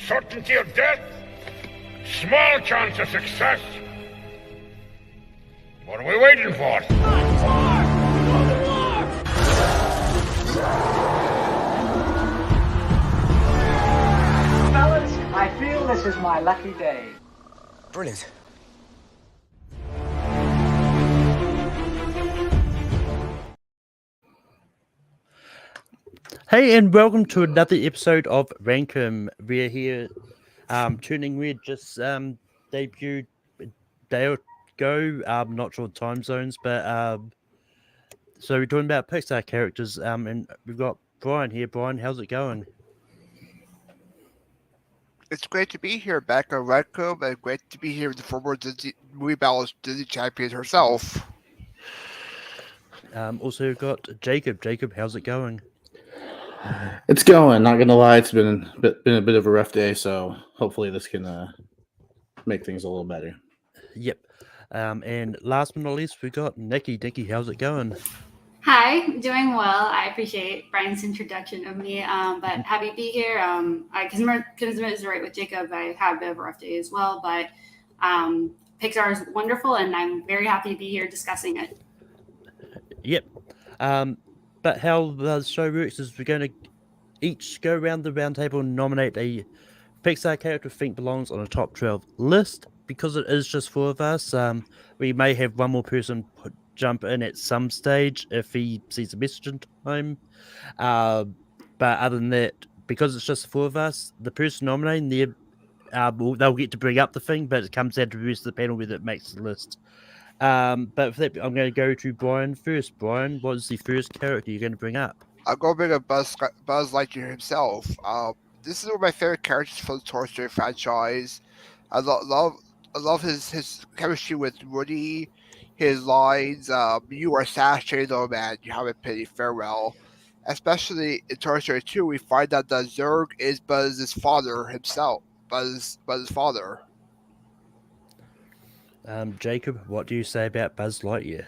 Certainty of death, small chance of success. What are we waiting for? Fellas, I feel this is my lucky day. Brilliant. Hey, and welcome to another episode of Rankum. We're here, tuning. We just debuted a day ago. Not sure time zones, but so we're talking about Pixar characters. And we've got Brian here. Brian, how's it going? It's great to be here back on Redcomb, and great to be here with the former Disney movie battles Disney champion herself. Also we've got Jacob. Jacob, how's it going? It's going. Not gonna lie, it's been a bit of a rough day. So hopefully this can make things a little better. Yep. And last but not least, we got Nikki. Nikki, how's it going? Hi, doing well. I appreciate Brian's introduction of me, but happy to be here. I can commiserate with Jacob. I had a bit of a rough day as well, but Pixar is wonderful, and I'm very happy to be here discussing it. Yep. But how the show works is we're going to each go around the round table and nominate a Pixar character we think belongs on a top 12 list. Because it is just four of us, we may have one more person jump in at some stage if he sees a message in time. But other than that, because it's just the four of us, the person nominating, they'll get to bring up the thing, but it comes down to the rest of the panel whether it makes the list. But for that, I'm going to go to Brian first. Brian, what is the first character you're going to bring up? I'll go bring up Buzz Lightyear himself. This is one of my favorite characters from the Toy Story franchise. I love his chemistry with Woody, his lines, "You are saturated, oh man, you haven't pity, farewell." Especially in Toy Story 2, we find out that Zurg is Buzz's father himself. Buzz's father. Jacob, what do you say about Buzz Lightyear?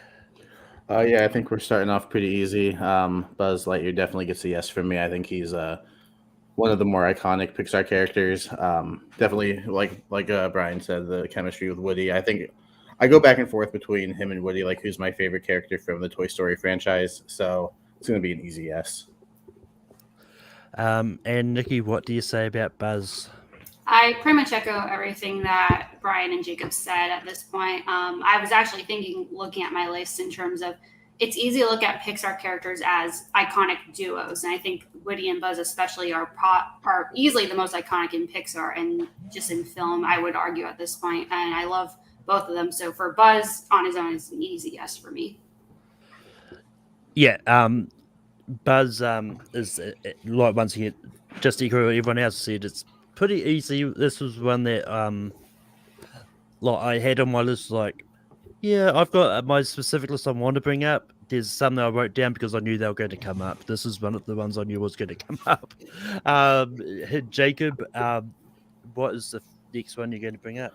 Yeah, I think we're starting off pretty easy. Buzz Lightyear definitely gets a yes from me. I think he's one of the more iconic Pixar characters. Definitely, like Brian said, the chemistry with Woody. I think I go back and forth between him and Woody, like who's my favorite character from the Toy Story franchise. So it's going to be an easy yes. And Nikki, what do you say about Buzz? I pretty much echo everything that Brian and Jacob said at this point. I was actually looking at my list in terms of it's easy to look at Pixar characters as iconic duos, and I think Woody and Buzz especially are easily the most iconic in Pixar and just in film, I would argue at this point. And I love both of them. So for Buzz on his own, it's an easy yes for me. Yeah, Buzz is like once again, just to echo what everyone else said, it's pretty easy. This was one that like I had on my list. Like, yeah, I've got my specific list I want to bring up. There's some that I wrote down because I knew they were going to come up. This is one of the ones I knew was going to come up. Jacob, what is the next one you're going to bring up?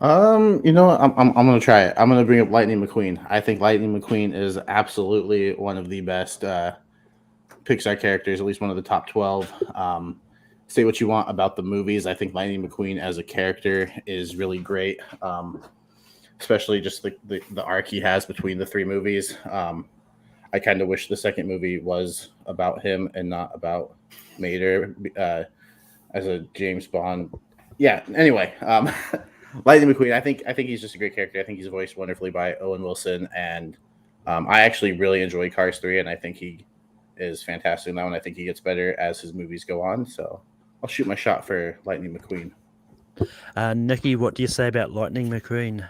I'm gonna try it. I'm gonna bring up Lightning McQueen. I think Lightning McQueen is absolutely one of the best Pixar characters, at least one of the top 12. Say what you want about the movies. I think Lightning McQueen as a character is really great, especially just the arc he has between the three movies. I kind of wish the second movie was about him and not about Mater as a James Bond. Yeah. Anyway, Lightning McQueen. I think he's just a great character. I think he's voiced wonderfully by Owen Wilson, and I actually really enjoy Cars 3, and I think he is fantastic now, and I think he gets better as his movies go on. So I'll shoot my shot for Lightning McQueen. Nikki, what do you say about Lightning McQueen?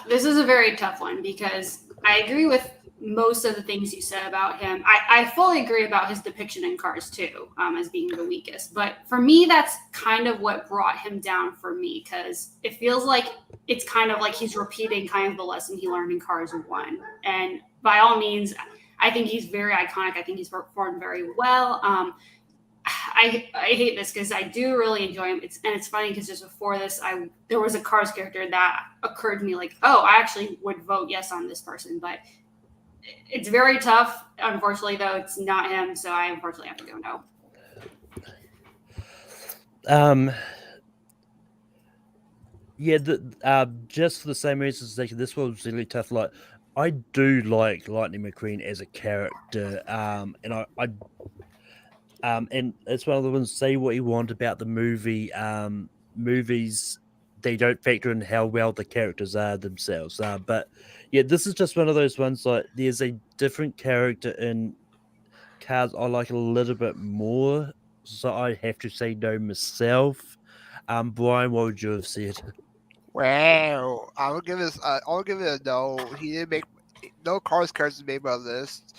This is a very tough one because I agree with most of the things you said about him. I fully agree about his depiction in Cars 2 as being the weakest. But for me, that's kind of what brought him down for me because it feels like it's kind of like he's repeating kind of the lesson he learned in Cars 1. And by all means, I think he's very iconic. I think he's performed very well. I hate this because I do really enjoy him. It's funny because just before this, there was a Cars character that occurred to me like, oh, I actually would vote yes on this person. But it's very tough. Unfortunately, though, it's not him. So I unfortunately have to go no. Um, yeah, just for the same reasons, like, this was really tough. Like, I do like Lightning McQueen as a character, and it's one of the ones, say what you want about the movie. Movies, they don't factor in how well the characters are themselves. But yeah, this is just one of those ones. Like, there's a different character in Cars I like a little bit more, so I have to say no myself. Brian, what would you have said? Wow, I'll give it a no. He didn't make no Cars characters made my list,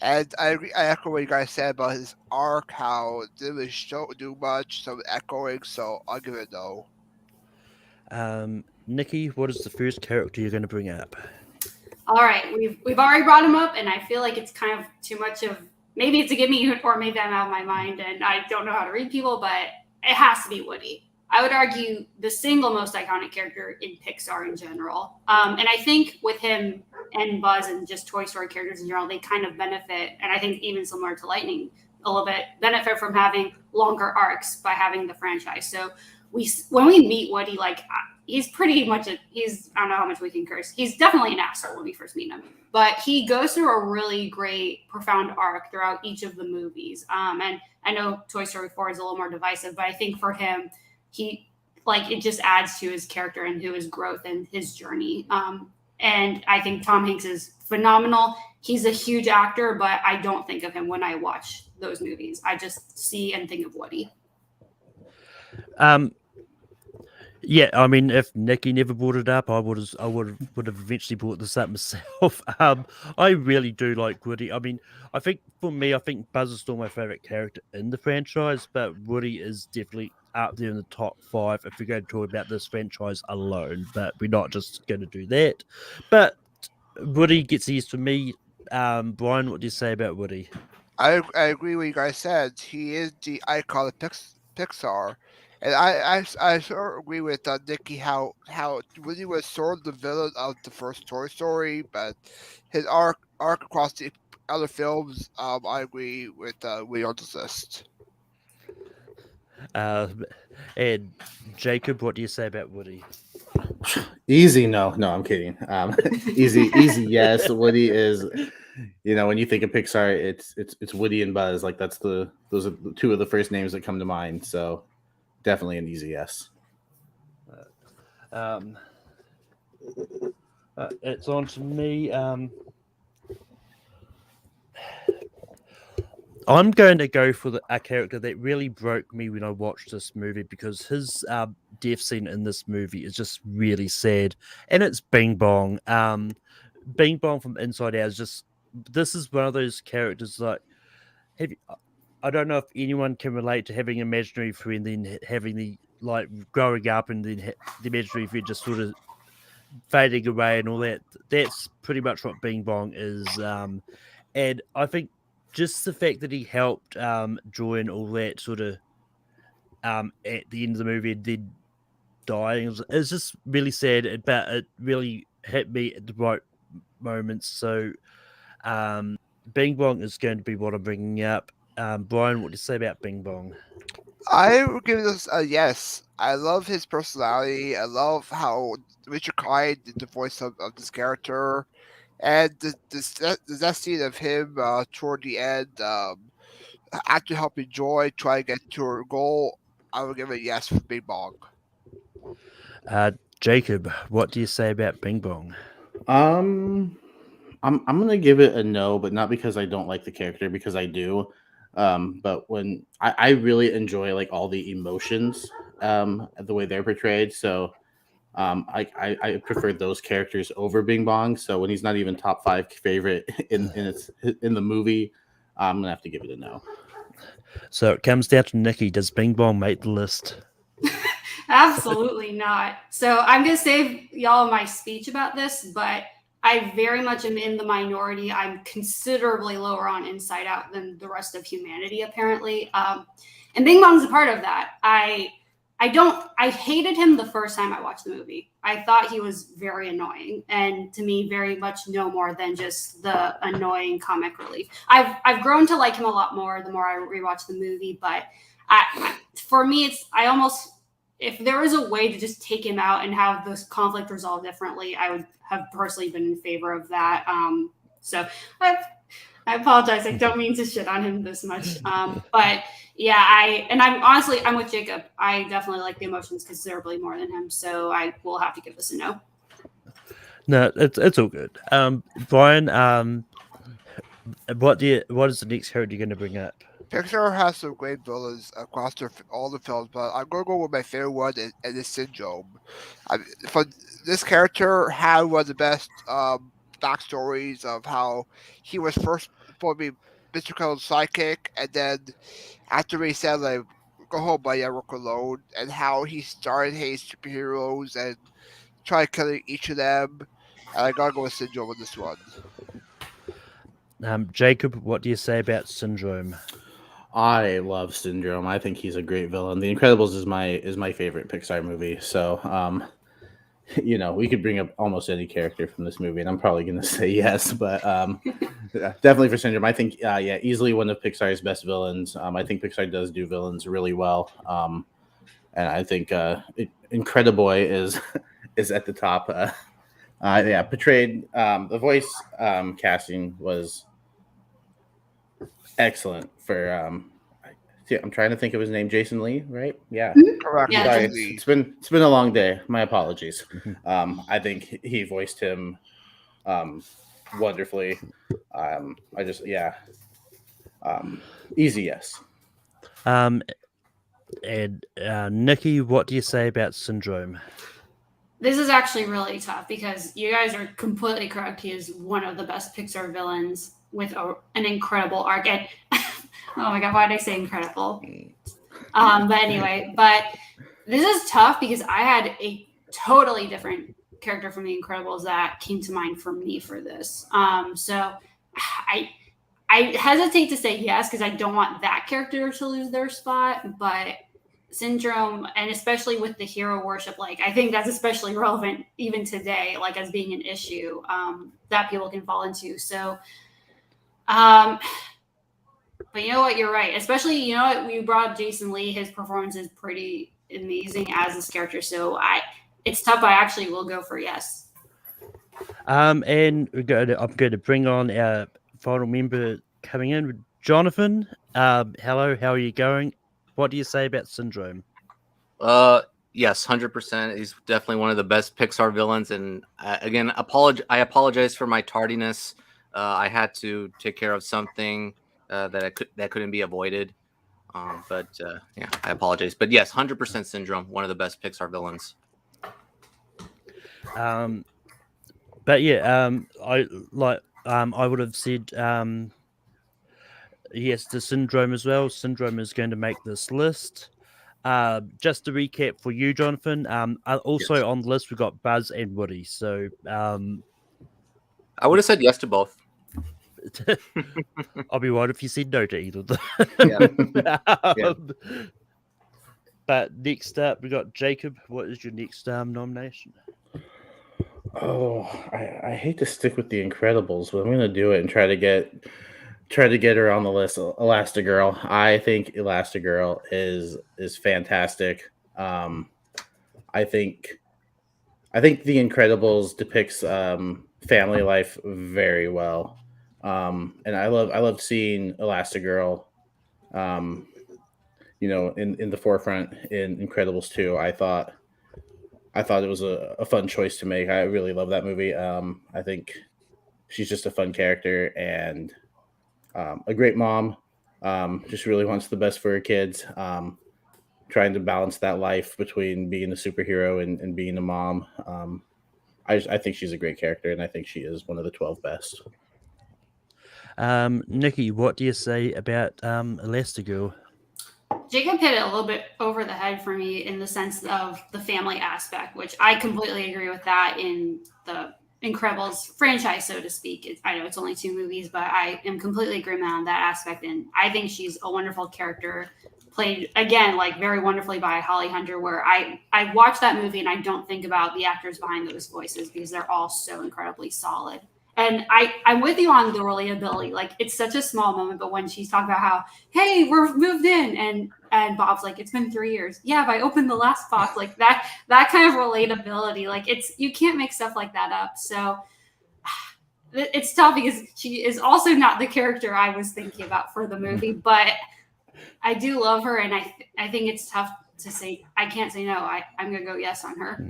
and I agree. I echo what you guys said about his arc, how it didn't really do much, some echoing. So I'll give it a no. Nikki, what is the first character you're going to bring up? All right, we've already brought him up, and I feel like it's kind of too much of, maybe it's a gimme, or maybe I'm out of my mind and I don't know how to read people, but it has to be Woody. I would argue the single most iconic character in Pixar in general. And I think with him and Buzz and just Toy Story characters in general, they kind of benefit, and I think even similar to Lightning a little bit, benefit from having longer arcs by having the franchise. So when we meet Woody, like, he's pretty much he's, I don't know how much we can curse. He's definitely an asshole when we first meet him, but he goes through a really great, profound arc throughout each of the movies. And I know Toy Story 4 is a little more divisive, but I think for him, it just adds to his character and to his growth and his journey. And I think Tom Hanks is phenomenal. He's a huge actor, but I don't think of him when I watch those movies. I just see and think of Woody. Yeah, I mean, if Nikki never brought it up, I would have eventually brought this up myself. I really do like Woody. I mean, I think for me, I think Buzz is still my favorite character in the franchise, but Woody is definitely up there in the top 5 if we're going to talk about this franchise alone. But we're not just going to do that. But Woody gets used to me. Brian, what do you say about Woody? I agree with what you guys said. He is the icon of Pixar. And I sort of agree with Nikki how Woody was sort of the villain of the first Toy Story, but his arc across the other films, I agree with Woody on this list. And Jacob, what do you say about Woody? Easy, no, I'm kidding. Easy, yes. Woody is, when you think of Pixar, it's Woody and Buzz. Like, those are two of the first names that come to mind. So definitely an easy yes. It's on to me. I'm going to go for a character that really broke me when I watched this movie, because his death scene in this movie is just really sad, and it's Bing Bong. Bing Bong from Inside Out this is one of those characters like, I don't know if anyone can relate to having an imaginary friend, then having the, like, growing up and then the imaginary friend just sort of fading away and all that. That's pretty much what Bing Bong is. And I think just the fact that he helped join all that sort of at the end of the movie and then dying is just really sad, but it really hit me at the right moments. So Bing Bong is going to be what I'm bringing up. Brian, what do you say about Bing Bong? I would give this a yes. I love his personality. I love how Richard Kind did the voice of this character, and the scene of him toward the end, after helping Joy try to get to her goal. I would give it a yes for Bing Bong. Jacob, what do you say about Bing Bong? I'm gonna give it a no, but not because I don't like the character, because I do. But when I really enjoy, like, all the emotions, the way they're portrayed. So I prefer those characters over Bing Bong. So when he's not even top 5 favorite in the movie, I'm gonna have to give it a no. So it comes down to Nikki. Does Bing Bong make the list? Absolutely not. So I'm going to save y'all my speech about this, but I very much am in the minority. I'm considerably lower on Inside Out than the rest of humanity, apparently. And Bing Bong's a part of that. I hated him the first time I watched the movie. I thought he was very annoying, and to me, very much no more than just the annoying comic relief. I've grown to like him a lot more the more I rewatch the movie, but for me, if there was a way to just take him out and have this conflict resolved differently, I would have personally been in favor of that. So I apologize. I don't mean to shit on him this much. But yeah, I'm with Jacob. I definitely like the emotions considerably more than him. So I will have to give this a no. No, it's all good. Brian, what is the next character you're going to bring up? Pixar has some great villains across all the films, but I'm going to go with my favorite one, and it's Syndrome. For this character had one of the best backstories of how he was first supposed to be Mr. Cuddle's sidekick, and then after he said, like, go home, buddy, I work alone, and how he started hating superheroes and tried killing each of them. And I got to go with Syndrome on this one. Jacob, what do you say about Syndrome? I love Syndrome. I think he's a great villain. The Incredibles is my favorite Pixar movie. So, we could bring up almost any character from this movie, and I'm probably going to say yes. But definitely for Syndrome, I think easily one of Pixar's best villains. I think Pixar does do villains really well, and I think Incrediboy is at the top. Portrayed the voice casting was excellent for I'm trying to think of his name, Jason Lee, right? Yeah. Correct. Yeah. Sorry, it's been a long day. My apologies. I think he voiced him wonderfully. Easy yes. And Nikki, what do you say about Syndrome? This is actually really tough because you guys are completely correct. He is one of the best Pixar villains with an incredible arc. And oh my God, why did I say incredible? But this is tough because I had a totally different character from The Incredibles that came to mind for me for this. So I hesitate to say yes because I don't want that character to lose their spot, but Syndrome, and especially with the hero worship, like I think that's especially relevant even today, like as being an issue that people can fall into. So, but you know what, you're right. Especially, you know what, we brought up Jason Lee. His performance is pretty amazing as this character. So it's tough. I actually will go for yes. And I'm going to bring on our final member coming in, Jonathan. Hello, how are you going? What do you say about Syndrome? Yes, 100%. He's definitely one of the best Pixar villains. And again, I apologize for my tardiness. I had to take care of something that couldn't be avoided. But I apologize. But yes, 100% Syndrome, one of the best Pixar villains. But yeah, I would have said yes to Syndrome as well. Syndrome is going to make this list. Just to recap for you, Jonathan. Also yes. on the list we've got Buzz and Woody. So I would have said yes to both. I'll be worried if you said no to either of them. But next up, we got Jacob. What is your next nomination? Oh, I hate to stick with The Incredibles, but I'm going to do it and try to get her on the list. Elastigirl. I think Elastigirl is fantastic. I think The Incredibles depicts family life very well. And I loved seeing Elastigirl, in the forefront in Incredibles 2. I thought it was a fun choice to make. I really love that movie. I think she's just a fun character and a great mom. Just really wants the best for her kids. Trying to balance that life between being a superhero and being a mom. I think she's a great character, and I think she is one of the 12 best. Nikki, what do you say about Elastigirl? Jacob hit it a little bit over the head for me in the sense of the family aspect, which I completely agree with that in the Incredibles franchise, so to speak. I know it's only 2 movies, but I am completely agreement on that aspect. And I think she's a wonderful character, played, again, like very wonderfully by Holly Hunter, where I watch that movie and I don't think about the actors behind those voices because they're all so incredibly solid. And I'm with you on the relatability. Like, it's such a small moment, but when she's talking about how, hey, we're moved in, and Bob's like, it's been 3 years. Yeah, but I opened the last box. Like that kind of relatability. Like, you can't make stuff like that up. So it's tough because she is also not the character I was thinking about for the movie, but I do love her, and I think it's tough to say. I can't say no. I'm gonna go yes on her.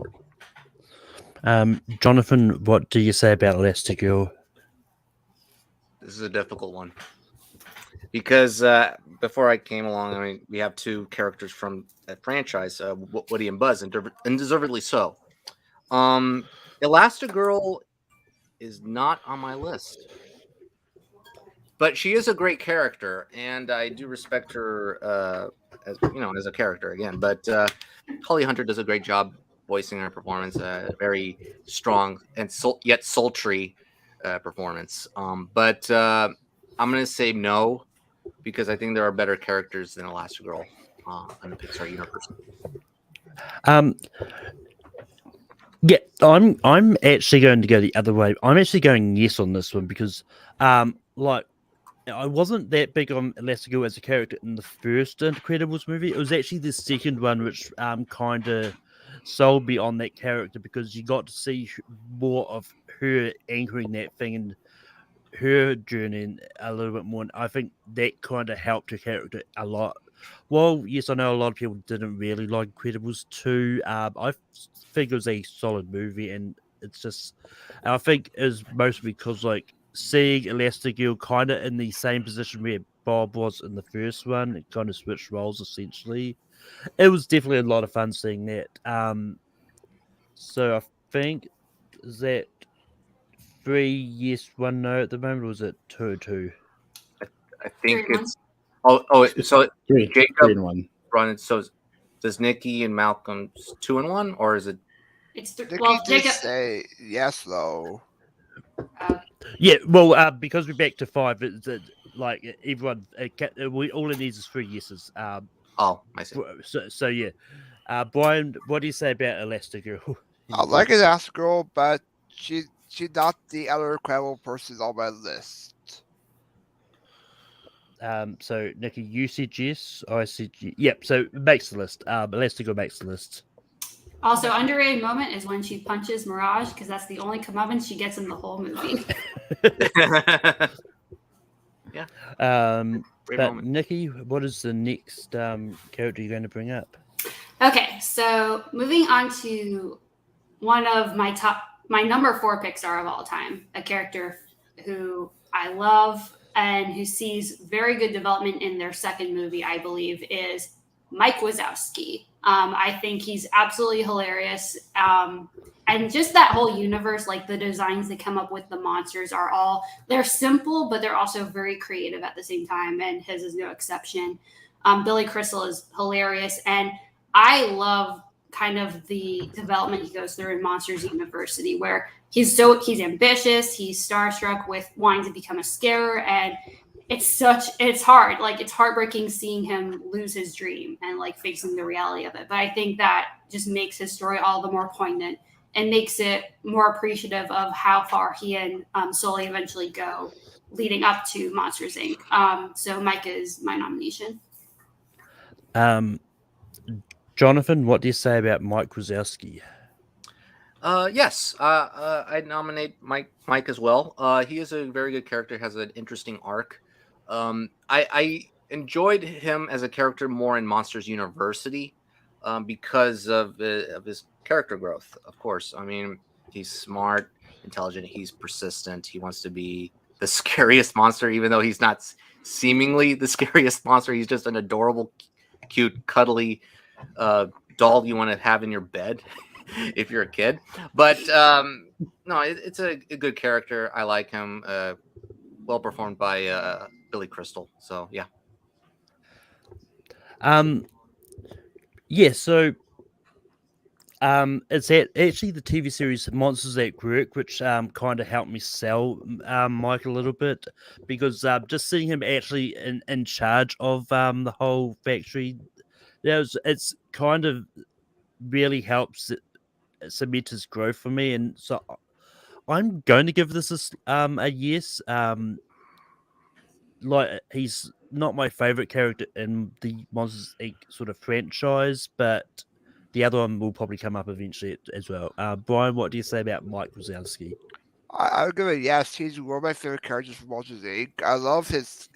Jonathan, what do you say about Elastigirl? This is a difficult one because before I came along, I mean, we have two characters from that franchise, Woody and Buzz, and deservedly so. Elastigirl is not on my list, but she is a great character, and I do respect her as as a character again. But Holly Hunter does a great job voicing her performance, very strong and yet sultry performance. But I'm gonna say no because I think there are better characters than Elastigirl in the Pixar universe. Yeah, I'm actually going to go the other way. I'm actually going yes on this one because like I wasn't that big on Elastigirl as a character in the first Incredibles movie. It was actually the second one which kind of sold me on that character because you got to see more of her anchoring that thing and her journey a little bit more. And I think that kind of helped her character a lot. Well, yes, I know a lot of people didn't really like Incredibles 2. I think it was a solid movie, and it's just, I think is mostly because like seeing Elastigirl kind of in the same position where Bob was in the first one, it kind of switched roles essentially. It was definitely a lot of fun seeing that. So I think is that 3 yes, 1 no at the moment, or was it 2-2? I think 3-1. it's so Three Jacob and one. running. So does Nikki and Malcolm 2-1, or is it? It's Nikki well, did Jacob. say yes, though. Yeah, well, because we're back to 5, it's like everyone, all it needs is 3 yeses. Oh, I see. So yeah, Brian, what do you say about Elastigirl? I like it, Ask Girl, but she's not the other incredible person on my list. So Nikki, you said yes. I said yep. So it makes the list. Elastigirl makes the list. Also, underrated moment is when she punches Mirage because that's the only comeuppance she gets in the whole movie. Yeah. But moment. Nikki, what is the next character you're going to bring up? Okay, so moving on to one of my number 4 Pixar of all time, a character who I love and who sees very good development in their second movie, I believe, is Mike Wazowski. I think he's absolutely hilarious. And just that whole universe, like the designs they come up with, the monsters they're simple, but they're also very creative at the same time. And his is no exception. Billy Crystal is hilarious. And I love kind of the development he goes through in Monsters University, where he's ambitious, he's starstruck with wanting to become a scarer, and it's hard. Like, it's heartbreaking seeing him lose his dream and like facing the reality of it. But I think that just makes his story all the more poignant and makes it more appreciative of how far he and Sully eventually go leading up to Monsters Inc. So Mike is my nomination. Jonathan, what do you say about Mike Wazowski? Yes, I'd nominate Mike as well. He is a very good character, has an interesting arc. I enjoyed him as a character more in Monsters University because of his character growth, of course. I mean, he's smart, intelligent, he's persistent, he wants to be the scariest monster, even though he's not seemingly the scariest monster. He's just an adorable, cute, cuddly doll you want to have in your bed if you're a kid. But no, it's a good character. I like him. Well performed by Billy Crystal. So yeah. Yeah, so it's actually the TV series Monsters at Work, which kind of helped me sell Mike a little bit, because just seeing him actually in charge of the whole factory, it's kind of really helps cement his growth for me. And so I'm going to give this a yes. Like he's not my favorite character in the Monsters Inc. sort of franchise, but the other one will probably come up eventually as well. Brian, what do you say about Mike Wazowski? I would give it a yes. He's one of my favorite characters from Monsters Inc. I love his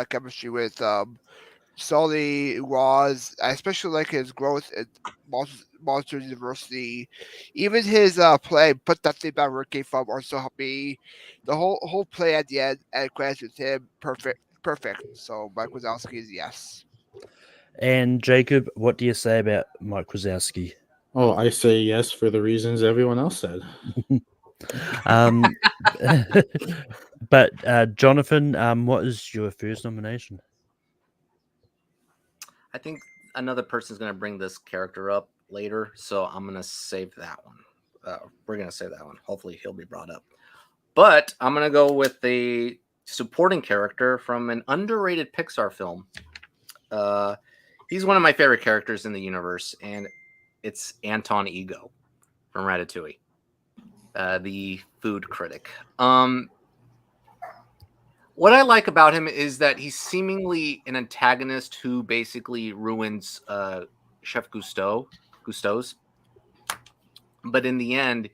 chemistry with Sully, was I especially like his growth in Monsters University. Even his play, Put That Thing Back Where It Came From, also helped me. The whole play at the end and credits with him, perfect. So Mike Wazowski is yes. And Jacob, what do you say about Mike Wazowski? Oh, I say yes for the reasons everyone else said. Um, but Jonathan, what is your first nomination? I think another person's going to bring this character up later, so I'm going to save that one. We're going to save that one. Hopefully, he'll be brought up. But I'm going to go with the supporting character from an underrated Pixar film. He's one of my favorite characters in the universe, and it's Anton Ego from Ratatouille, the food critic. What I like about him is that he's seemingly an antagonist who basically ruins Chef Gusteau's. But in the end,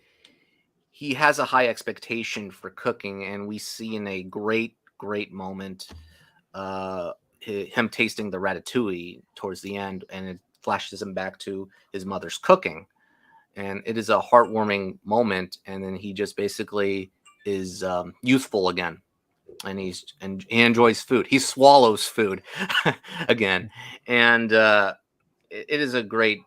he has a high expectation for cooking, and we see in a great moment him tasting the ratatouille towards the end, and it flashes him back to his mother's cooking. And it is a heartwarming moment, and then he just basically is youthful again. And he enjoys food. He swallows food again, and it is a great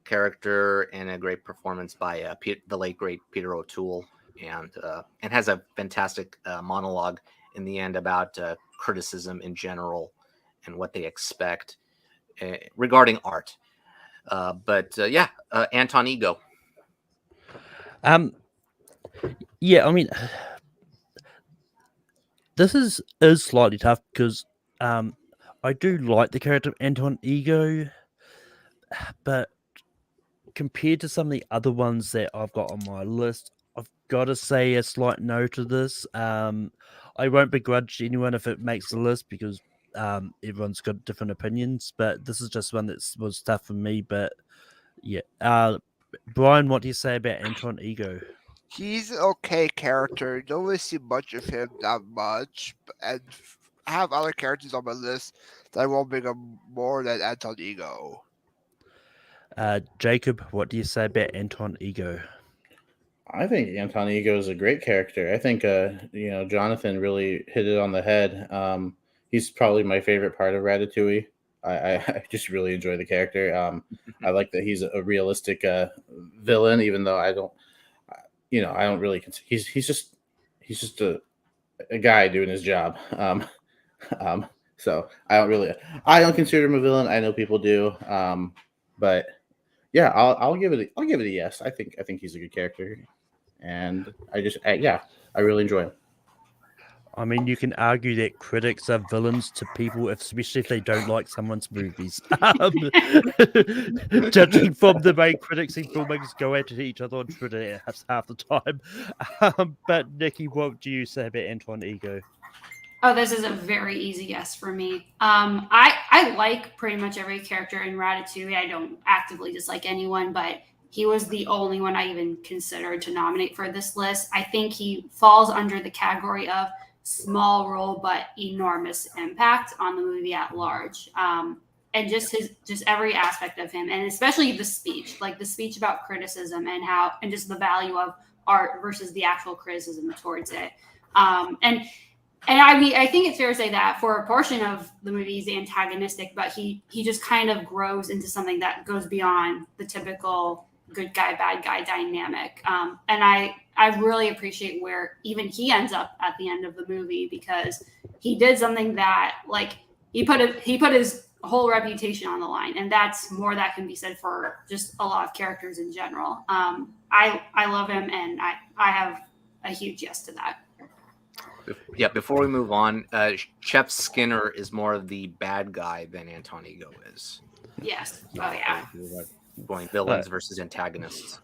character and a great performance by the late great Peter O'Toole, and has a fantastic monologue in the end about criticism in general and what they expect regarding art. Anton Ego. Yeah, I mean, this is slightly tough because I do like the character of Anton Ego, but compared to some of the other ones that I've got on my list, I've got to say a slight no to this. I won't begrudge anyone if it makes the list because everyone's got different opinions, but this is just one that was tough for me. But yeah, Brian, what do you say about Anton Ego? He's an okay character. You don't really see much of him that much, and I have other characters on my list that won't bring up more than Anton Ego. Jacob, what do you say about Anton Ego? I think Anton Ego is a great character. I think Jonathan really hit it on the head. He's probably my favorite part of Ratatouille. I just really enjoy the character. I like that he's a realistic villain, even though I don't really. He's just a guy doing his job. So I don't consider him a villain. I know people do. But yeah, I'll give it a yes. I think he's a good character, and I really enjoy him. I mean, you can argue that critics are villains to people, especially if they don't like someone's movies. Judging from the way critics and filmmakers go at each other on Twitter half the time. But Nikki, what do you say about Anton Ego? Oh, this is a very easy yes for me. I like pretty much every character in Ratatouille. I don't actively dislike anyone, but he was the only one I even considered to nominate for this list. I think he falls under the category of small role but enormous impact on the movie at large. And just every aspect of him, and especially the speech about criticism and just the value of art versus the actual criticism towards it. And I mean, I think it's fair to say that for a portion of the movie, he's antagonistic, but he just kind of grows into something that goes beyond the typical good guy, bad guy dynamic. And I really appreciate where even he ends up at the end of the movie, because he did something that, like, he put his whole reputation on the line, and that's more that can be said for just a lot of characters in general. I love him, and I have a huge yes to that. Yeah, before we move on, Chef Skinner is more of the bad guy than Anton Ego is. Yes. Oh, yeah. Going villains versus antagonists.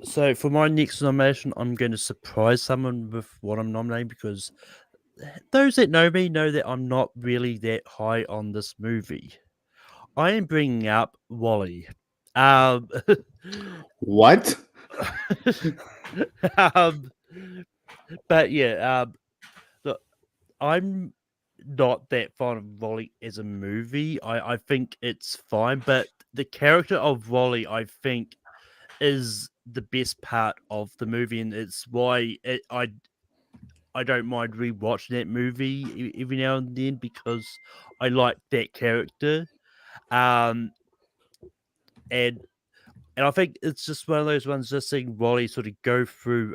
So for my next nomination, I'm going to surprise someone with what I'm nominating because those that know me know that I'm not really that high on this movie. I am bringing up Wally. Um, What? um, but yeah, look, I'm not that fond of Wally as a movie. I think it's fine, but the character of Wally, I think, is the best part of the movie, and it's why I don't mind rewatching that movie every now and then because I like that character. Um, and I think it's just one of those ones. Just seeing Wally sort of go through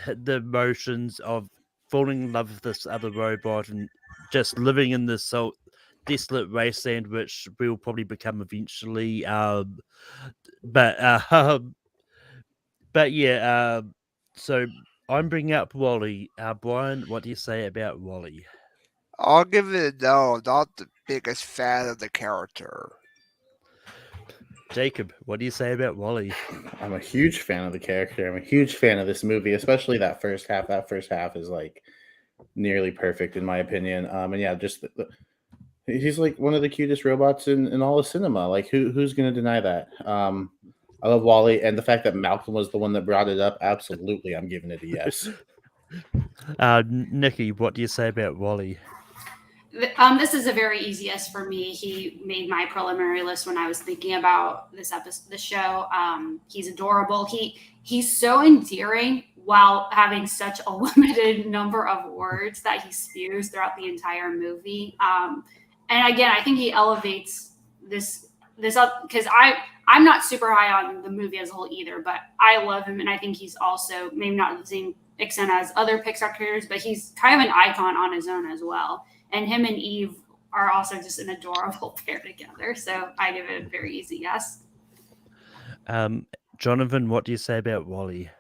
the motions of falling in love with this other robot and just living in this so desolate wasteland, which will probably become eventually. But but yeah. So I'm bringing up Wally. Brian, what do you say about Wally? I'll give it a no. Not the biggest fan of the character. Jacob, what do you say about Wally? I'm a huge fan of the character. I'm a huge fan of this movie, especially that first half. That first half is like nearly perfect in my opinion. And yeah, just he's like one of the cutest robots in all of cinema. Like who's gonna deny that? I love Wally, and the fact that Malcolm was the one that brought it up. Absolutely, I'm giving it a yes. Nikki, what do you say about Wally? This is a very easy yes for me. He made my preliminary list when I was thinking about this episode, the show. He's adorable. He's so endearing while having such a limited number of words that he spews throughout the entire movie. And again, I think he elevates this up because I'm not super high on the movie as a whole either, but I love him, and I think he's also maybe not to the same extent as other Pixar characters, but he's kind of an icon on his own as well. And him and Eve are also just an adorable pair together. So I give it a very easy yes. Jonathan, what do you say about Wally?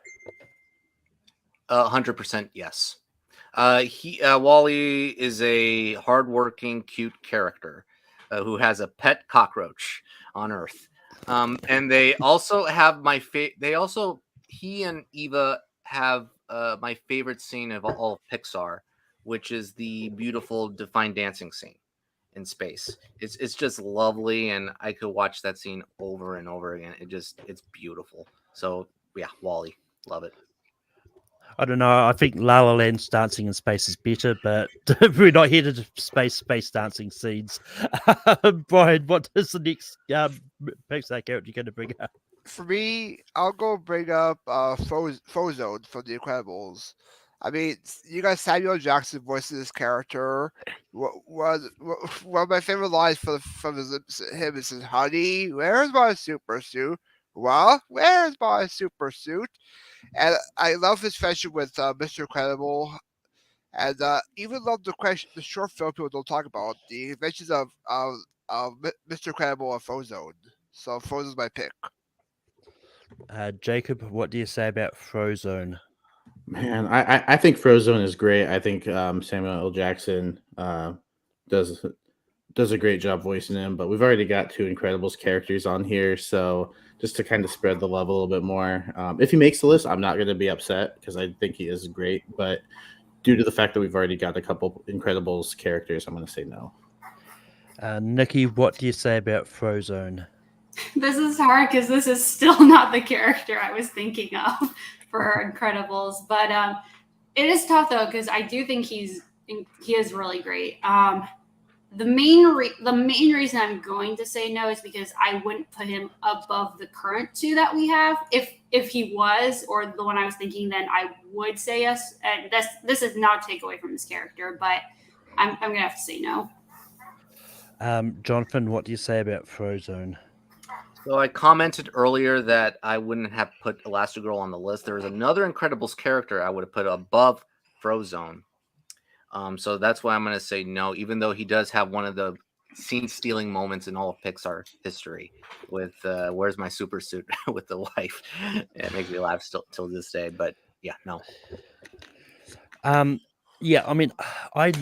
100% yes. Wally is a hardworking, cute character who has a pet cockroach on Earth. And they also have he and Eva have my favorite scene of all of Pixar, which is the beautiful defined dancing scene in space. It's just lovely, and I could watch that scene over and over again. It's beautiful. So yeah, Wally, love it. I don't know. I think La La Land's dancing in space is better, but we're not here to space dancing scenes. Brian, what is the next Pixar character you're going to bring up? For me, I'll go bring up Frozone from The Incredibles. I mean, you got Samuel Jackson voicing this character. One of my favorite lines from him is, "Honey, where's my super suit? Well, where's my super suit?" And I love his friendship with Mr. Incredible, and even love the short film people don't talk about, the adventures of Mr. Incredible and Frozone. So Frozone's my pick. Jacob, what do you say about Frozone? Man, I think Frozone is great. I think Samuel L. Jackson does a great job voicing him. But we've already got two Incredibles characters on here, so just to kind of spread the love a little bit more. If he makes the list, I'm not going to be upset because I think he is great. But due to the fact that we've already got a couple Incredibles characters, I'm going to say no. Nikki, what do you say about Frozone? This is hard because this is still not the character I was thinking of for Incredibles, but it is tough though because I do think he is really great. The main reason I'm going to say no is because I wouldn't put him above the current two that we have. If he was, or the one I was thinking, then I would say yes. And this is not a takeaway from his character, but I'm gonna have to say no. Jonathan, what do you say about Frozone? So I commented earlier that I wouldn't have put Elastigirl on the list. There was another Incredibles character I would have put above Frozone. So that's why I'm going to say no, even though he does have one of the scene-stealing moments in all of Pixar history with "Where's My Super Suit" with the wife. It makes me laugh still till this day. But yeah, no. Yeah, I mean, I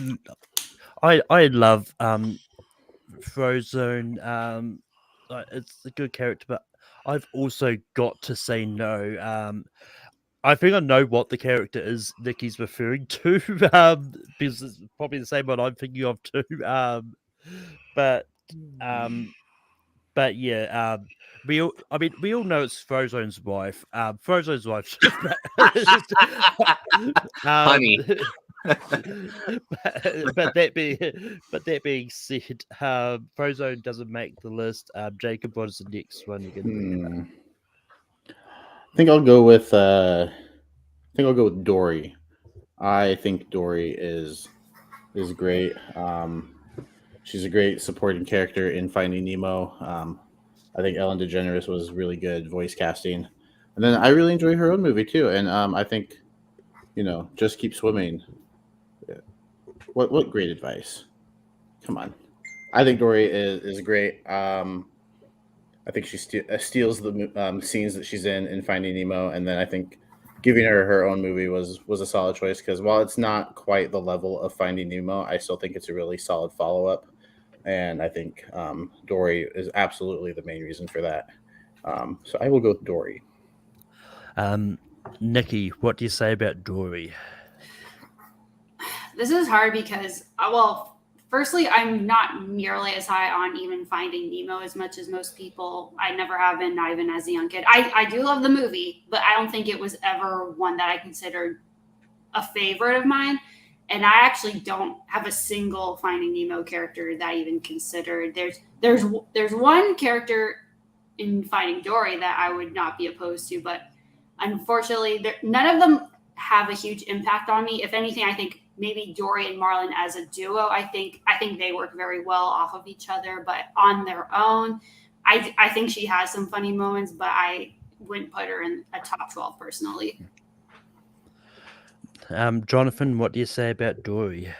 love Frozone. It's a good character, but I've also got to say no. I think I know what the character is Nikki's referring to, because it's probably the same one I'm thinking of too. But but yeah, we all know it's Frozone's wife. Frozone's wife. Honey. but that being said, Frozone doesn't make the list. Jacob, what is the next one you're going to bring up? I think I'll go with Dory. I think Dory is great. She's a great supporting character in Finding Nemo. I think Ellen DeGeneres was really good voice casting, and then I really enjoy her own movie too. And I think, just keep swimming. What great advice! Come on, I think Dory is great. I think she steals the scenes that she's in Finding Nemo, and then I think giving her own movie was a solid choice, because while it's not quite the level of Finding Nemo, I still think it's a really solid follow up, and I think Dory is absolutely the main reason for that. So I will go with Dory. Nikki, what do you say about Dory? This is hard because, firstly, I'm not nearly as high on even Finding Nemo as much as most people. I never have been, not even as a young kid. I do love the movie, but I don't think it was ever one that I considered a favorite of mine. And I actually don't have a single Finding Nemo character that I even considered. There's one character in Finding Dory that I would not be opposed to, but unfortunately, none of them have a huge impact on me. If anything, I think maybe Dory and Marlon as a duo, I think they work very well off of each other, but on their own, I think she has some funny moments, but I wouldn't put her in a top 12 personally. Jonathan, what do you say about Dory?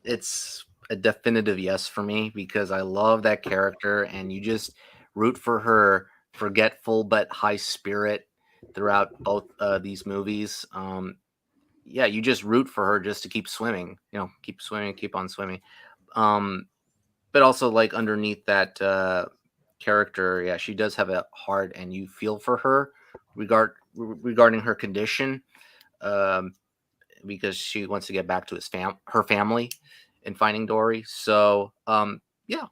It's a definitive yes for me, because I love that character, and you just root for her forgetful but high spirit throughout both these movies. Yeah, you just root for her just to keep swimming, keep swimming, keep on swimming. But also, like, underneath that character, yeah, she does have a heart, and you feel for her regarding her condition, because she wants to get back to her family in Finding Dory. So, yeah.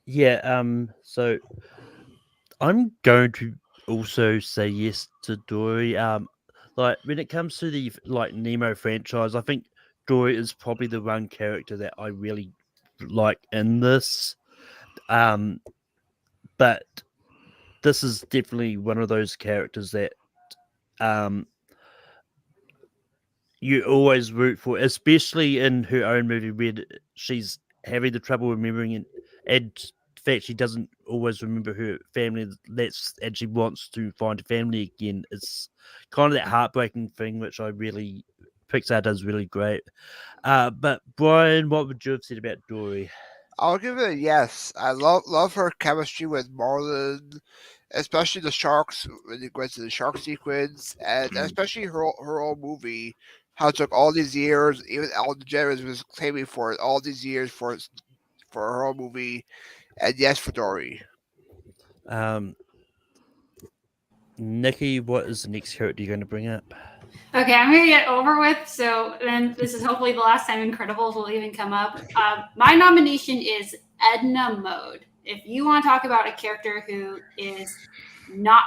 Yeah. So I'm going to also say yes to Dory. Like, when it comes to the Nemo franchise, I think Dory is probably the one character that I really like in this. But this is definitely one of those characters that you always root for, especially in her own movie where she's having the trouble remembering and in fact she doesn't always remember her family and she wants to find a family again. It's kind of that heartbreaking thing which Pixar does really great. But Brian, what would you have said about Dory? I'll give it a yes. I love her chemistry with Marlon, especially the sharks when it goes to the shark sequence, and especially her own movie. How it took all these years, even Ellen DeGeneres was claiming for it all these years for her own movie, and yes for Dory. Nikki, what is the next character you're going to bring up? Okay, I'm going to get over with. So then this is hopefully the last time Incredibles will even come up. My nomination is Edna Mode. If you want to talk about a character who is not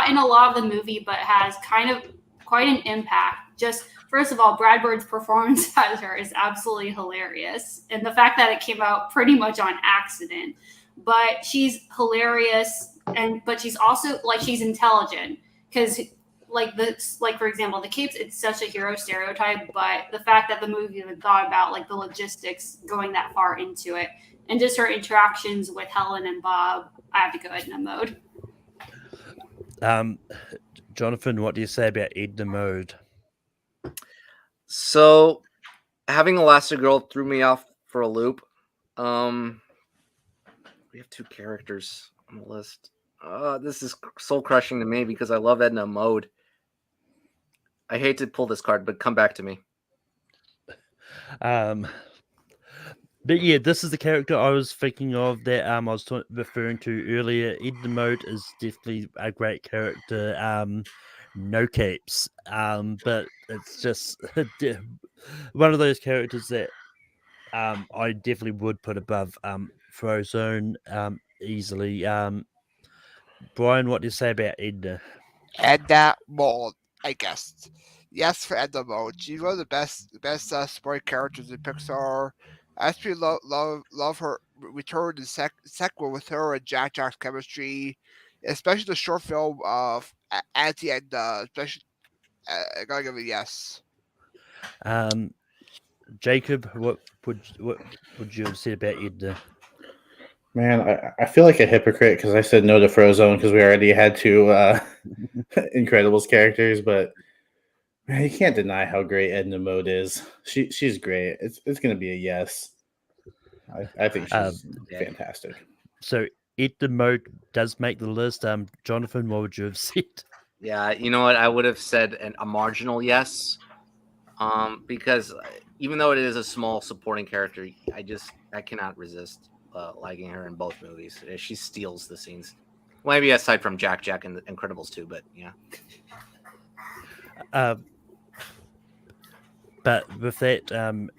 in a lot of the movie, but has kind of quite an impact. Just first of all, Brad Bird's performance as her is absolutely hilarious. And the fact that it came out pretty much on accident, but she's hilarious. But she's also she's intelligent, because for example, the kids, it's such a hero stereotype, but the fact that the movie had thought about the logistics going that far into it, and just her interactions with Helen and Bob, I have to go Edna Mode. Jonathan, what do you say about Edna Mode? So, having Elastigirl threw me off for a loop. We have two characters on the list. This is soul crushing to me because I love Edna Mode. I hate to pull this card, but come back to me. But yeah, this is the character I was thinking of that I was referring to earlier. Edna Mode is definitely a great character. No capes, but it's just one of those characters that I definitely would put above Frozone easily. Brian, what do you say about Edna? And that mold, I guess. Yes, for Edna Mode. She's one of the best support characters in Pixar. I actually love her return in sequel with her and Jack's chemistry, especially the short film of Auntie Edna. Especially, I gotta give it a yes. Um, Jacob, what would you have said about Edna? Man, I feel like a hypocrite because I said no to Frozone because we already had two Incredibles characters, but man, you can't deny how great Edna Mode is. She's great. It's gonna be a yes. I think she's fantastic. So Edna Mode does make the list. Jonathan, what would you have said? Yeah, you know what? I would have said a marginal yes, because even though it is a small supporting character, I cannot resist liking her in both movies. She steals the scenes. Well, maybe aside from Jack and the Incredibles 2, but yeah. But with that,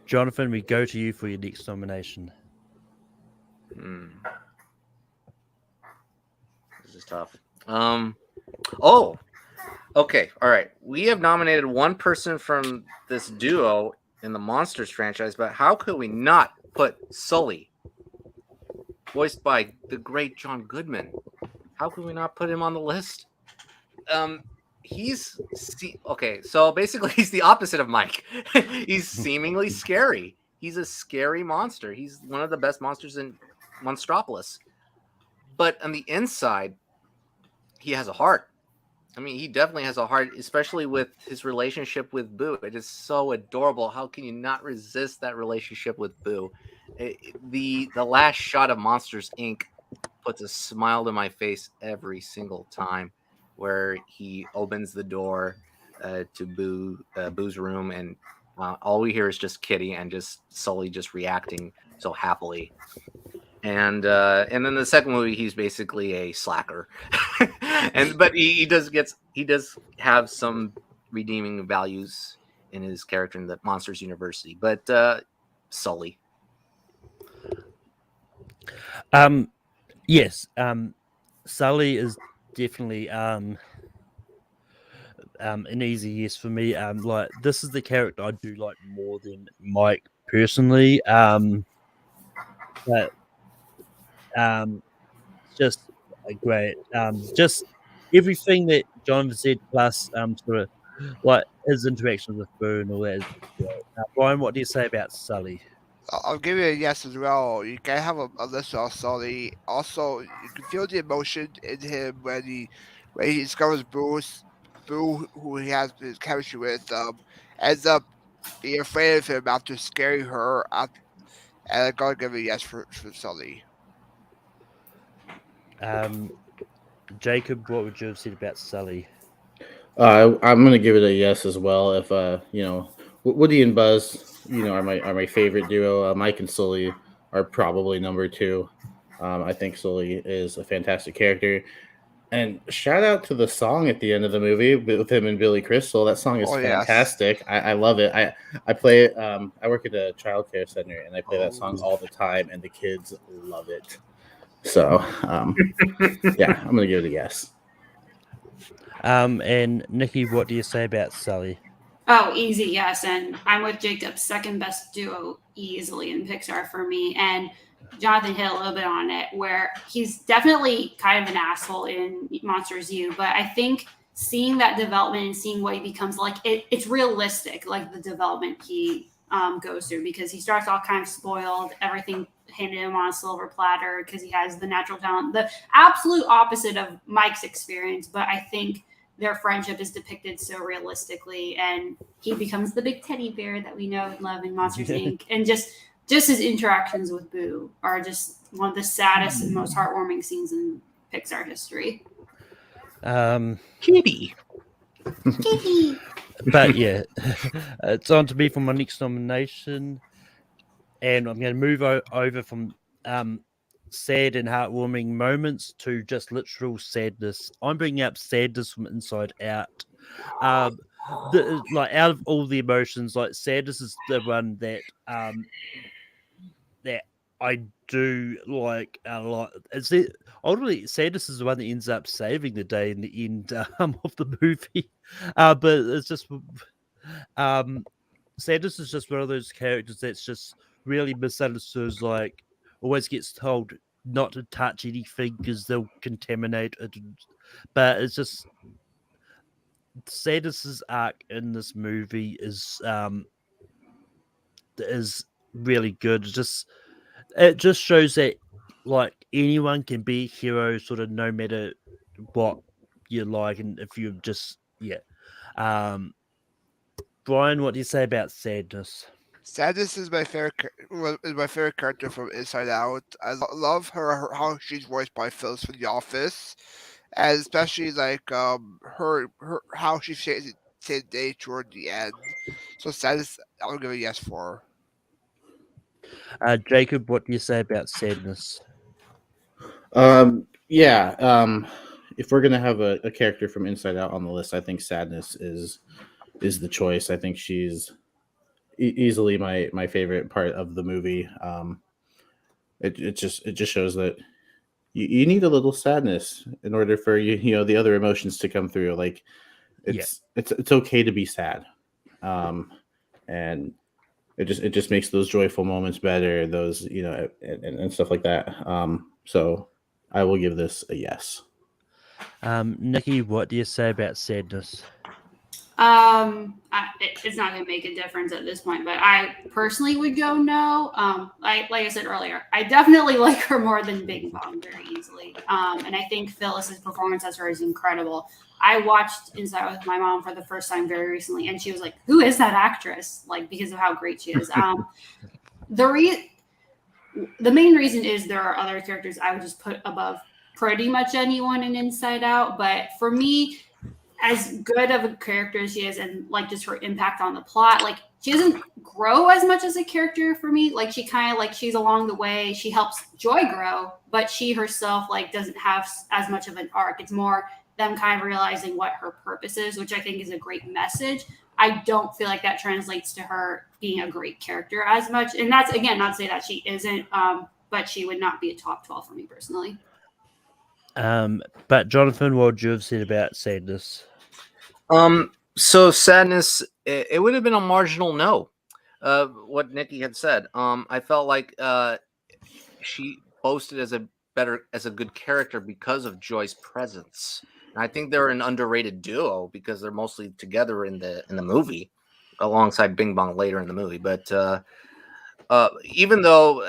Jonathan, we go to you for your next nomination. This is tough. Oh, okay. All right. We have nominated one person from this duo in the Monsters franchise, but how could we not put Sully, voiced by the great John Goodman? How could we not put him on the list? Okay, so basically he's the opposite of Mike. He's seemingly scary. He's a scary monster. He's one of the best monsters in Monstropolis. But on the inside, he has a heart. I mean, he definitely has a heart, especially with his relationship with Boo. It is so adorable. How can you not resist that relationship with Boo? The last shot of Monsters, Inc. puts a smile to my face every single time, where he opens the door to Boo's room, and all we hear is just Kitty and just Sully just reacting so happily. And then the second movie, he's basically a slacker, but he does have some redeeming values in his character in the Monsters University. But Sully, yes, Sully is definitely an easy yes for me. Like this is the character I do like more than Mike personally. But just a great, just everything that Jonathan said, plus sort of like his interactions with Boo and all that. Is great. Brian, what do you say about Sully? I'll give you a yes as well. You can have a list of Sully. Also, you can feel the emotion in him when he discovers Boo, who he has his chemistry with, ends up being afraid of him after scaring her. And I gotta give it a yes for Sully. Jacob, what would you have said about Sully? I'm gonna give it a yes as well. If Woody and Buzz, are my favorite duo. Mike and Sully are probably number two. I think Sully is a fantastic character. And shout out to the song at the end of the movie with him and Billy Crystal. That song is fantastic. Yes. I love it. I play it. I work at a childcare center, and I play that song all the time, and the kids love it. So, yeah, I'm gonna give it a yes. And Nikki, what do you say about Sully? Oh, easy yes, and I'm with Jacob. Second best duo easily in Pixar for me, and Jonathan hit a little bit on it, where he's definitely kind of an asshole in Monsters U, but I think seeing that development and seeing what he becomes like, it's realistic, like the development he goes through, because he starts off kind of spoiled, everything handed him on a silver platter because he has the natural talent, the absolute opposite of Mike's experience. But I think their friendship is depicted so realistically, and he becomes the big teddy bear that we know and love in Monsters Inc. And just his interactions with Boo are just one of the saddest and most heartwarming scenes in Pixar history. Kitty. But yeah, it's on to me for my next nomination. and I'm going to move over from sad and heartwarming moments to just literal sadness. I'm bringing up sadness from Inside Out. Like out of all the emotions, like sadness is the one that that I do like a lot. Ultimately, sadness is the one that ends up saving the day in the end of the movie. But it's just sadness is just one of those characters that's just really misunderstood. Like always gets told not to touch anything because they'll contaminate it. But it's just Sadis's arc in this movie is really good. It just shows that like anyone can be a hero, sort of no matter what you like, and if you just Brian, what do you say about sadness? Sadness is my favorite character from Inside Out. I love how she's voiced by Phyllis from The Office, and especially like her how she saves the day toward the end. So Sadness, I'll give a yes for. Jacob, what do you say about sadness? Yeah. If we're gonna have a character from Inside Out on the list, I think Sadness is the choice. I think she's easily my favorite part of the movie. It just shows that you need a little sadness in order for the other emotions to come through. Like it's okay to be sad, and it just makes those joyful moments better. Those and stuff like that. So I will give this a yes. Nikki, what do you say about sadness? It's not going to make a difference at this point, but I personally would go no. Like I said earlier, I definitely like her more than Bing Bong very easily. And I think Phyllis's performance as her is incredible. I watched Inside Out with my mom for the first time very recently, and she was like, "Who is that actress?" Like because of how great she is. The main reason is there are other characters I would just put above pretty much anyone in Inside Out, but for me, as good of a character as she is and like just her impact on the plot, like she doesn't grow as much as a character for me. Like she kind of like she's along the way, she helps Joy grow, but she herself like doesn't have as much of an arc. It's more them kind of realizing what her purpose is, which I think is a great message. I don't feel like that translates to her being a great character as much. And that's again not to say that she isn't, but she would not be a top 12 for me personally. But Jonathan, what would you have said about sadness? So sadness, it would have been a marginal no. What Nikki had said. I felt like she boasted as a good character because of Joy's presence. And I think they're an underrated duo because they're mostly together in the movie, alongside Bing Bong later in the movie. But even though,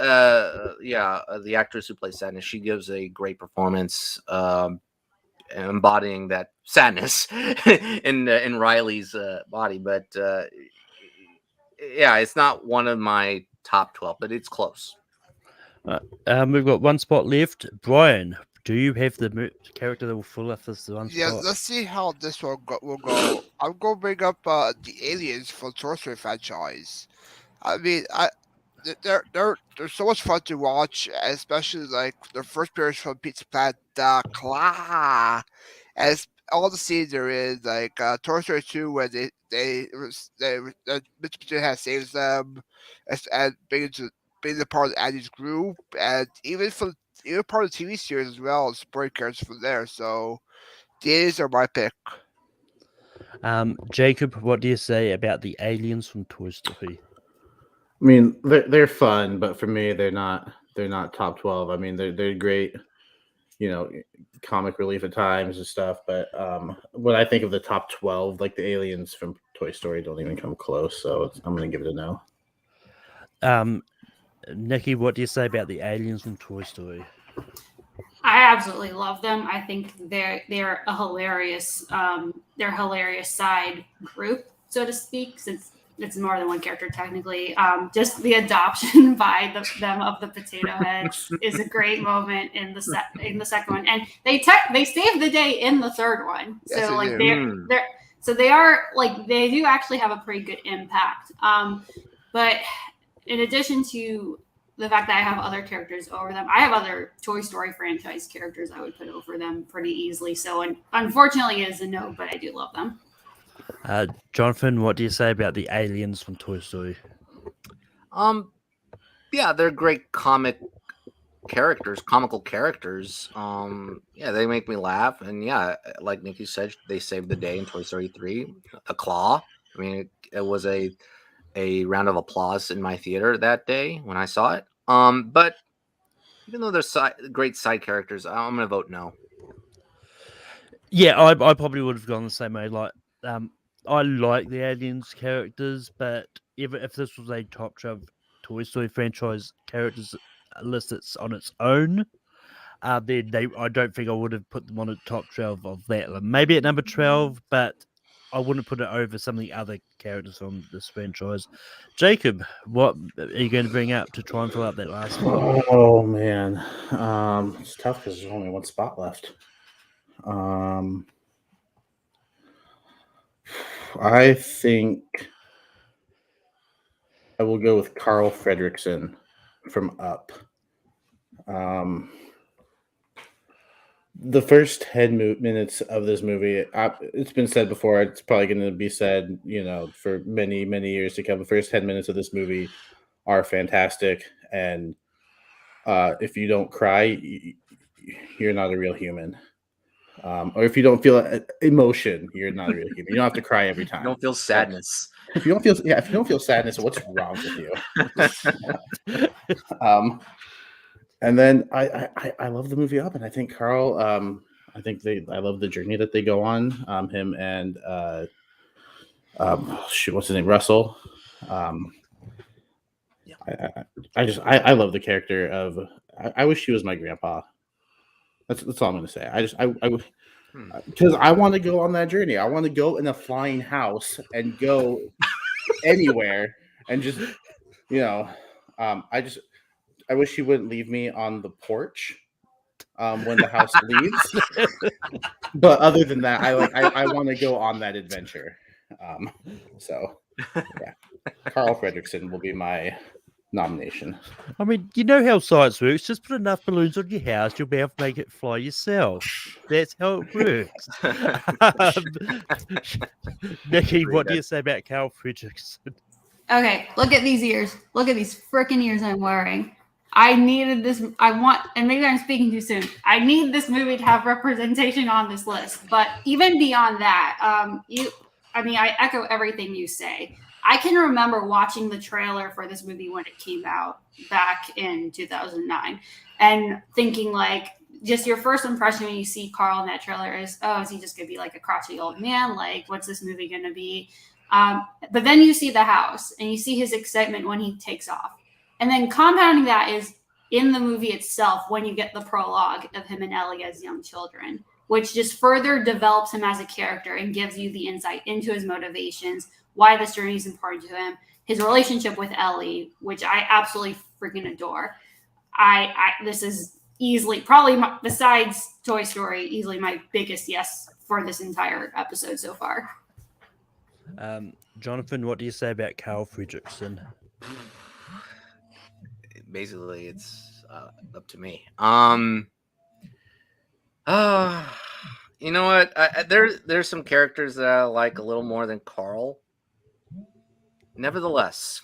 the actress who plays Sadness, she gives a great performance, embodying that sadness in Riley's body. But it's not one of my top 12, but it's close. We've got one spot left. Brian, do you have the character that will fill up this one Yeah, spot? let's see how this one will go. I'm gonna bring up the aliens from Toy Story franchise. I mean, they're so much fun to watch, especially like the first appearance from Pizza Planet, Claw, as all the scenes are in like Toy Story 2 when Mr. Potato Head saves them and being the part of Andy's group, and even part of the TV series as well, supporting characters from there. So these are my pick. Jacob, what do you say about the aliens from Toy Story? I mean, they're fun, but for me, they're not top 12. I mean, they're great, comic relief at times and stuff. But when I think of the top 12, like the aliens from Toy Story don't even come close. So I'm going to give it a no. Nikki, what do you say about the aliens from Toy Story? I absolutely love them. I think they're a hilarious side group, so to speak, since it's more than one character technically. Just the adoption by them of the potato heads is a great moment in the second one, and they save the day in the third one. Yes, So like do. they do actually have a pretty good impact. But in addition to the fact that I have other characters over them, I have other Toy Story franchise characters I would put over them pretty easily. So, unfortunately, it is a no, but I do love them. Jonathan, what do you say about the aliens from Toy Story? Yeah, they're great comical characters. Yeah, they make me laugh, and yeah, like Nikki said, they saved the day in Toy Story 3. A claw. I mean, it was a round of applause in my theater that day when I saw it. But even though they're great side characters, I'm gonna vote no. Yeah, I probably would have gone the same way. Like, I like the aliens characters, but if this was a top 12 Toy Story franchise characters list that's on its own, then I don't think I would have put them on the top 12 of that. Like, maybe at number 12, but I wouldn't put it over some of the other characters from this franchise. Jacob, what are you going to bring up to try and fill out that last spot? Oh man, it's tough because there's only one spot left. I think I will go with Carl Fredricksen from Up. The first 10 minutes of this movie, it's been said before, it's probably going to be said, for many, many years to come. The first 10 minutes of this movie are fantastic. And if you don't cry, you're not a real human. Or if you don't feel emotion, you're not a real human. You don't have to cry every time. You don't feel sadness. If you don't feel sadness, what's wrong with you? And then I love the movie Up, and I think Carl. I love the journey that they go on. Him and what's his name? Russell. I love the character of. I wish he was my grandpa. That's all I'm gonna say. Because I want to go on that journey. I want to go in a flying house and go anywhere and just, I wish he wouldn't leave me on the porch when the house leaves. But other than that, I want to go on that adventure. So yeah, Carl Fredricksen will be my nomination. I mean, you know how science works. Just put enough balloons on your house, you'll be able to make it fly yourself. That's how it works. Nikki, what do you say about Carl Fredricksen? Okay, look at these ears. Look at these freaking ears I'm wearing. I needed this. And maybe I'm speaking too soon. I need this movie to have representation on this list. But even beyond that, I echo everything you say. I can remember watching the trailer for this movie when it came out back in 2009 and thinking like, just your first impression when you see Carl in that trailer is, oh, is he just going to be like a crotchety old man? Like, what's this movie going to be? But then you see the house and you see his excitement when he takes off. And then compounding that is in the movie itself when you get the prologue of him and Ellie as young children, which just further develops him as a character and gives you the insight into his motivations, why this journey is important to him, his relationship with Ellie, which I absolutely freaking adore. This is easily, probably besides Toy Story, easily my biggest yes for this entire episode so far. Jonathan, what do you say about Carl Fredricksen? Basically, it's up to me. You know what? There's some characters that I like a little more than Carl. Nevertheless,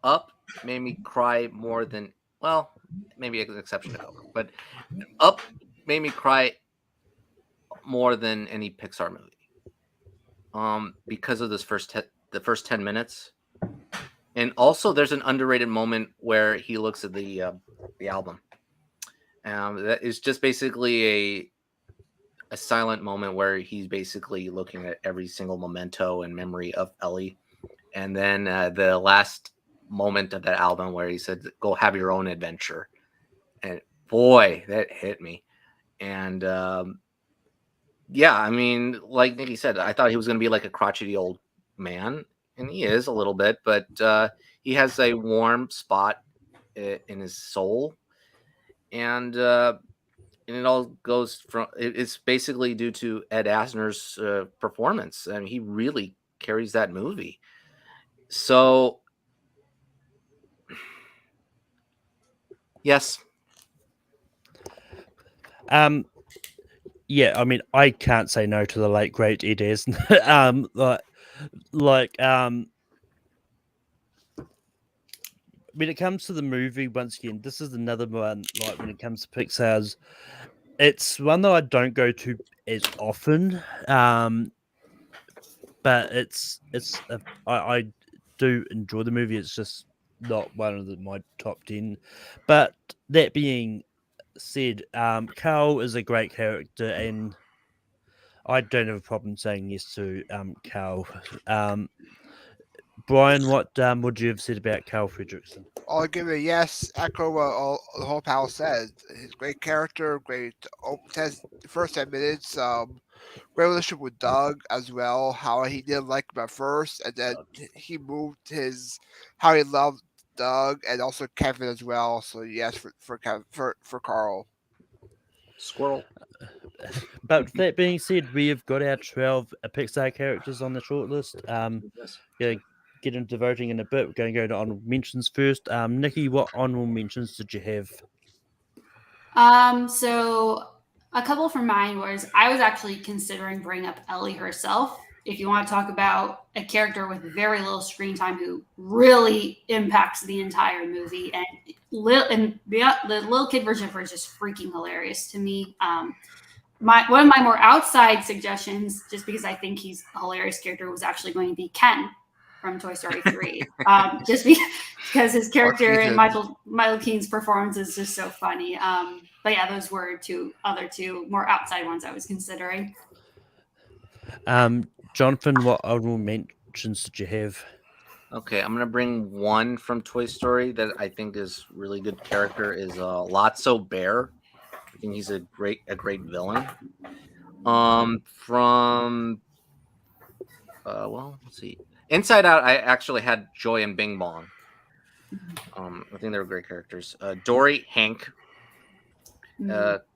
Up made me cry more than, well, maybe an exception to Coco, but Up made me cry more than any Pixar movie. Because of the first 10 minutes. And also there's an underrated moment where he looks at the album. That is just basically a silent moment where he's basically looking at every single memento and memory of Ellie. And then the last moment of that album where he said, go have your own adventure. And boy, that hit me. And yeah, I mean, like Nikki said, I thought he was going to be like a crotchety old man. And he is a little bit, but he has a warm spot in his soul. And it all goes from, it's basically due to Ed Asner's performance. I mean, he really carries that movie. So Yes. Yeah, I mean, I can't say no to the late great Ed Asner. When it comes to the movie, once again, this is another one. Like when it comes to Pixar's, it's one that I don't go to as often. But I do enjoy the movie. It's just not one of my top 10. But that being said, Carl is a great character, and I don't have a problem saying yes to Carl. Brian, what would you have said about Carl Fredrickson? I'll give it a yes. Echo what the whole panel said. His great character, great first 10 minutes. Great relationship with Doug as well. How he didn't like him at first, and then he moved how he loved Doug and also Kevin as well. So yes, for Carl. Squirrel. But with that being said, we have got our 12 Pixar characters on the shortlist. Yes. Gonna get into voting in a bit. We're going to go to honorable mentions first. Nikki, what honorable mentions did you have? So a couple from mine I was actually considering bringing up Ellie herself. If you want to talk about a character with very little screen time who really impacts the entire movie, and the little kid version of her is just freaking hilarious to me. One of my more outside suggestions, just because I think he's a hilarious character, was actually going to be Ken from Toy Story 3. Just because his character and Michael Keaton's performance is just so funny. But yeah, those were other two more outside ones I was considering. Jonathan, what honorable mentions did you have? Okay, I'm gonna bring one from Toy Story that I think is really good character is Lotso Bear. I think he's a great villain. From let's see. Inside Out, I actually had Joy and Bing Bong. I think they were great characters. Dory, Hank,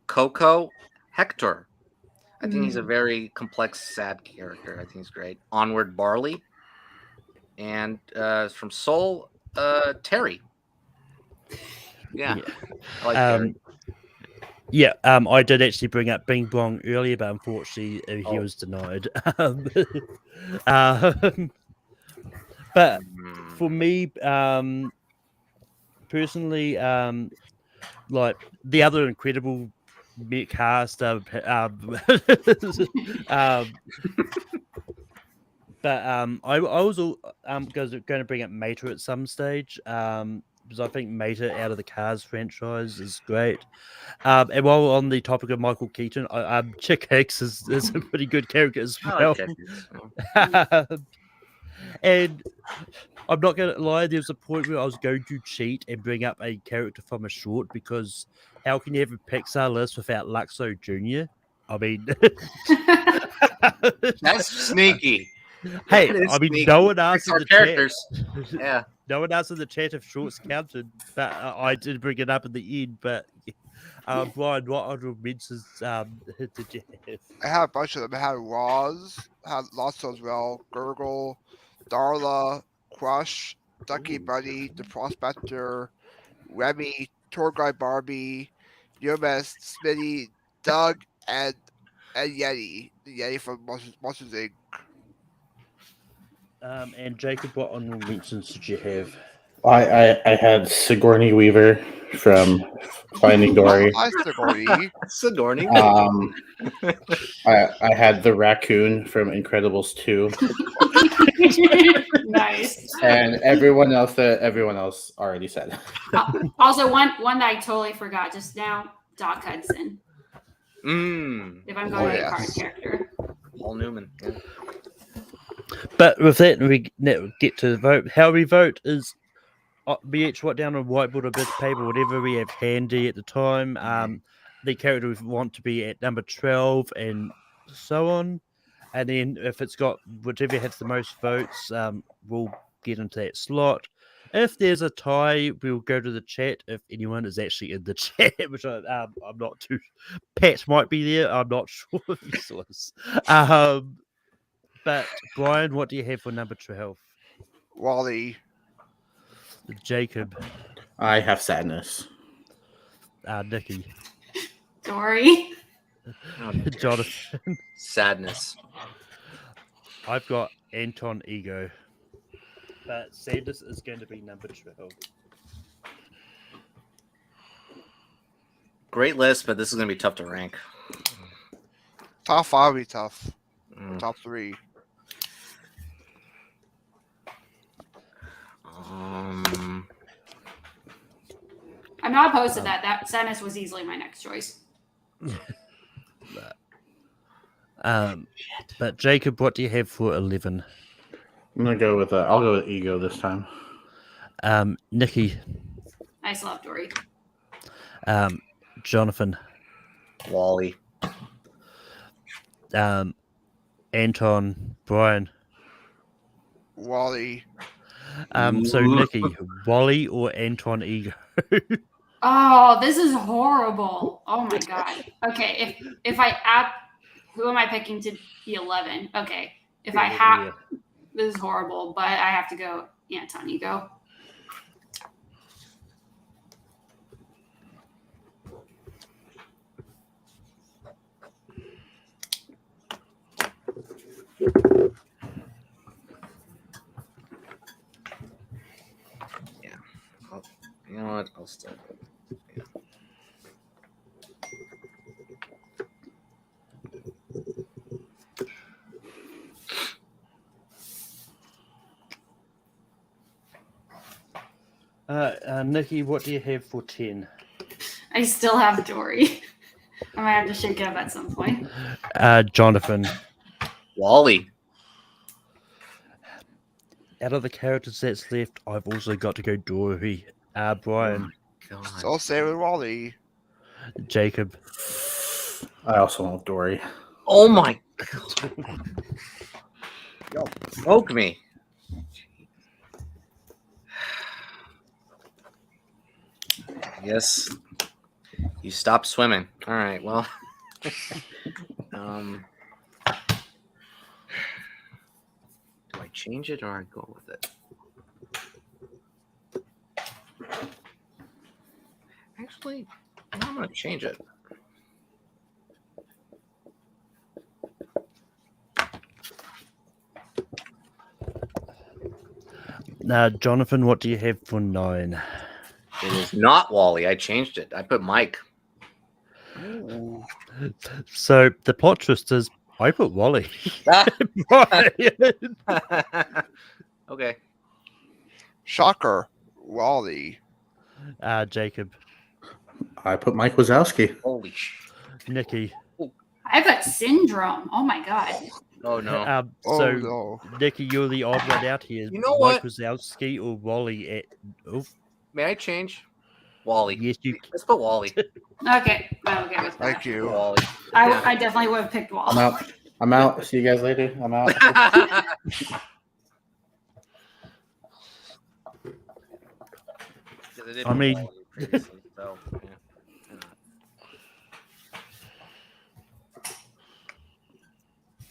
Coco, Hector. I think he's a very complex, sad character. I think he's great. Onward, Barley, and from Soul, Terry. Yeah, I like Terry. Yeah, I did actually bring up Bing Bong earlier, but unfortunately he was denied. But for me, personally, like the other incredible cast, but I was going to bring up Mater at some stage, because I think Mater out of the Cars franchise is great. And while on the topic of Michael Keaton, Chick Hicks is a pretty good character as well. And I'm not going to lie, there's a point where I was going to cheat and bring up a character from a short, because how can you have a Pixar list without Luxo Jr.? I mean, that's sneaky. Hey, I mean, sneaky. No one asked in the characters. Chat. Yeah. No one asked in the chat if shorts counted, but I did bring it up in the end. But Brian, what honorable mentions did you have? I had a bunch of them. I had Roz, had lots as well. Gurgle, Darla, Crush, Ducky Buddy, The Prospector, Remy, Tour Guide Barbie, Yomes, Smitty, Doug, and Yeti. The Yeti from Monsters Inc. And Jacob, what honorable mentions did you have? I had Sigourney Weaver from Finding Dory. Sigourney. I had the raccoon from Incredibles 2. Nice. And everyone else already said. Also, one that I totally forgot just now, Doc Hudson. If I'm going with a card character. Paul Newman. Yeah. But with that, we get to the vote. How we vote is we each write down a whiteboard, a bit of paper, whatever we have handy at the time. The character we want to be at number 12 and so on. And then if it's got whichever has the most votes, we'll get into that slot. If there's a tie, we'll go to the chat if anyone is actually in the chat, which I'm not too... Pat might be there. I'm not sure if he is. But Brian, what do you have for number 12? Wally. Jacob. I have Sadness. Nikki. Dory. Jonathan. Sadness. I've got Anton Ego. But Sanders is going to be number 12. Great list, but this is going to be tough to rank. Top 5 will be tough. Mm. Top 3. I'm not opposed to that. That Sadness was easily my next choice. But Jacob, what do you have for 11? I'm gonna go with. I'll go with Ego this time. Nikki. I still have Dory. Jonathan. Wally. Anton. Brian. Wally. So Nikki, Wally or Anton Ego? Oh, this is horrible. Oh my god. Okay, if I add, who am I picking to be 11? Okay, if I have, this is horrible, but I have to go Anton Ego. You know what? I'll still. Yeah. Nikki, what do you have for 10? I still have Dory. I might have to shake it up at some point. Jonathan. Wally. Out of the characters that's left, I've also got to go Dory. Brian. God. Still stay with Wally. Jacob. I also went with Dory. Oh my God. Y'all broke me. Yes. You stopped swimming. All right. Well. Do I change it or I go with it? Actually, I'm going to change it. Jonathan, what do you have for 9? It is not Wally. I changed it. I put Mike. So the plot twist is I put Wally. Okay. Shocker. Wally. Jacob. I put Mike Wazowski. Holy sh! Nikki. I put Syndrome. Oh my god. Oh no. So no. Nikki, you're the odd one out here. You know Mike what? Wazowski or Wally at May I change? Wally. Yes, you Let's put Wally. Okay, I'm okay with that. Thank you. Wally. I definitely would have picked Wall. I'm out. I'm out. See you guys later. I'm out. I mean- So, yeah.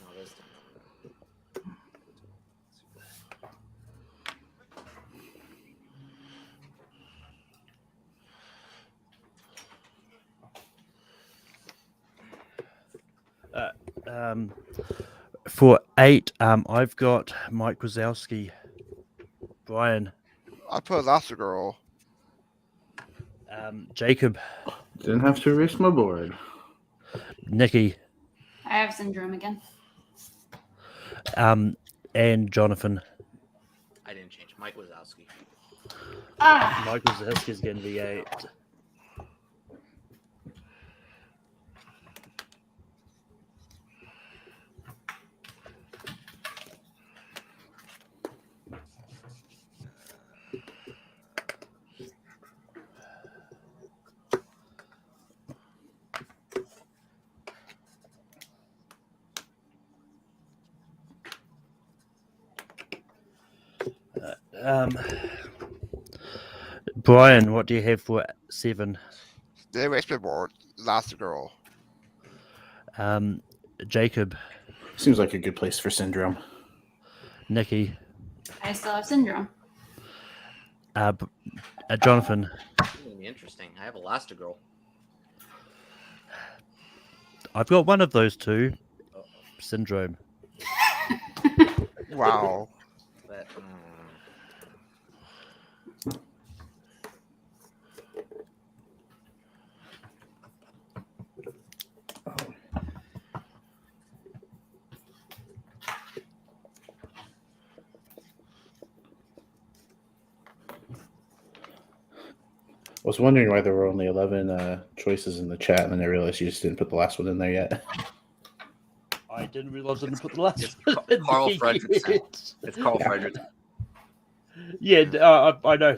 No, this time. For 8, I've got Mike Wazowski. Brian. I put Elastigirl. Jacob. Didn't have to erase my board. Nikki. I have Syndrome again. And Jonathan. I didn't change. Mike Wazowski. Ah, Mike Wazowski is going to be 8. Brian, what do you have for 7? They erased my board. Elastigirl. Jacob. Seems like a good place for Syndrome. Nikki. I still have Syndrome. Jonathan. This is gonna be interesting. I have Elastigirl. I've got one of those two. Syndrome. Wow. But, I was wondering why there were only 11 choices in the chat, and then I realized you just didn't put the last one in there yet. I didn't realize I didn't put the last It's one in Carl there Fredrickson. yet. it's Carl Fredrickson. Yeah, I know.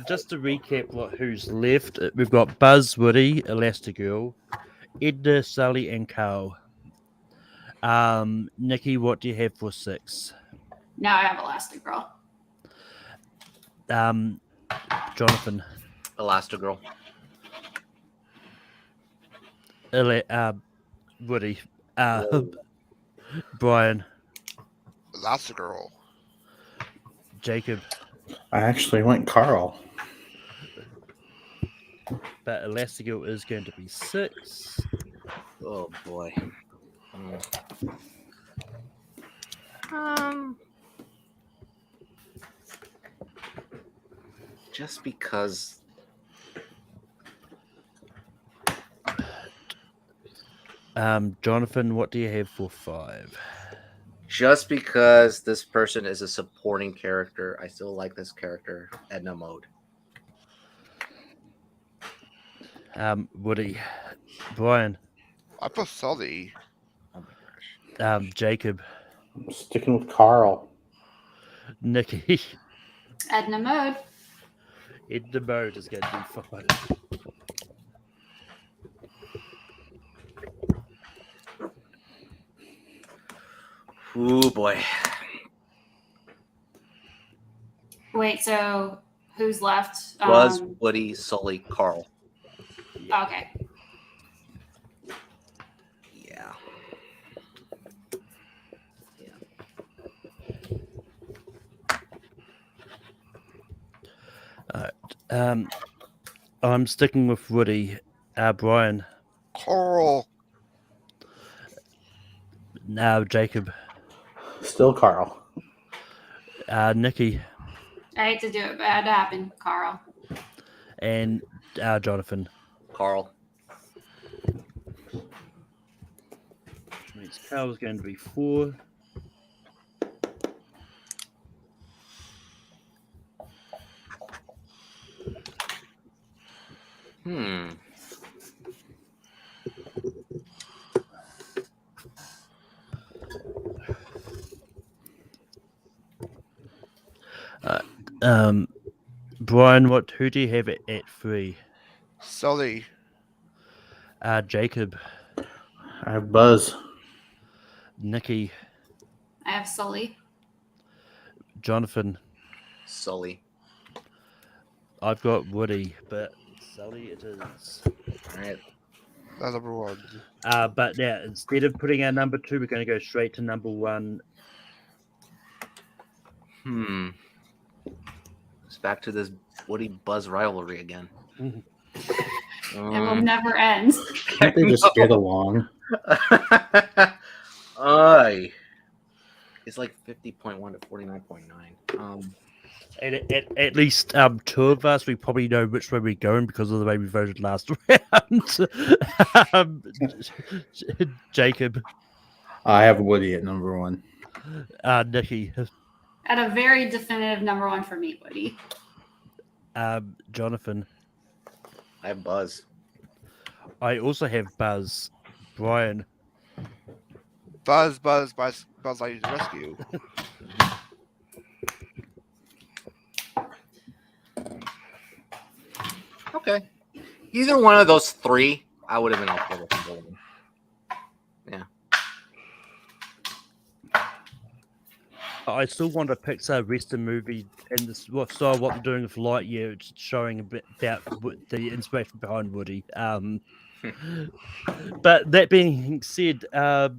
Just to recap who's left, we've got Buzz, Woody, Elastigirl, Edna, Sully, and Carl. Nikki, what do you have for 6? Now I have Elastigirl. Jonathan, Elastigirl. Woody, Brian, Elastigirl. Jacob, I actually went Carl. but Elastigirl is going to be 6. Oh boy. Just because. Jonathan, what do you have for 5? Just because this person is a supporting character, I still like this character, Edna Mode. Woody, Brian, I put Sully. Oh my gosh. Jacob, I'm sticking with Carl. Nikki, Edna Mode. Edna Mode is going to be 5. Ooh boy. Wait, so who's left? Buzz, Woody, Sully, Carl. Okay. Yeah. I'm sticking with Woody. Brian, Carl. now Jacob, Still Carl. Nikki, I hate to do it, but it had to happen, Carl. and Jonathan. Carl. Which means Carl's going to be 4. Brian, who do you have at 3? Sully. Jacob, I have Buzz. Nikki, I have Sully. Jonathan. Sully. I've got Woody, but Sully it is. All right. That's number 1. But now, instead of putting our number 2, we're going to go straight to number 1. It's back to this Woody Buzz rivalry again. It will never end. Can't they just get along? It's like 50.1 to 49.9. At least 2 of us, we probably know which way we're going because of the way we voted last round. Jacob. I have Woody at number 1. Nikki. At a very definitive number 1 for me, Woody. Jonathan. I have Buzz. I also have Buzz. Brian. Buzz Lightyear's Rescue. Okay. Either one of those 3, I would have been okay with them. Yeah. I still want a Pixar Western movie in this style what they're doing with Lightyear, it's showing a bit about the inspiration behind Woody. But that being said, our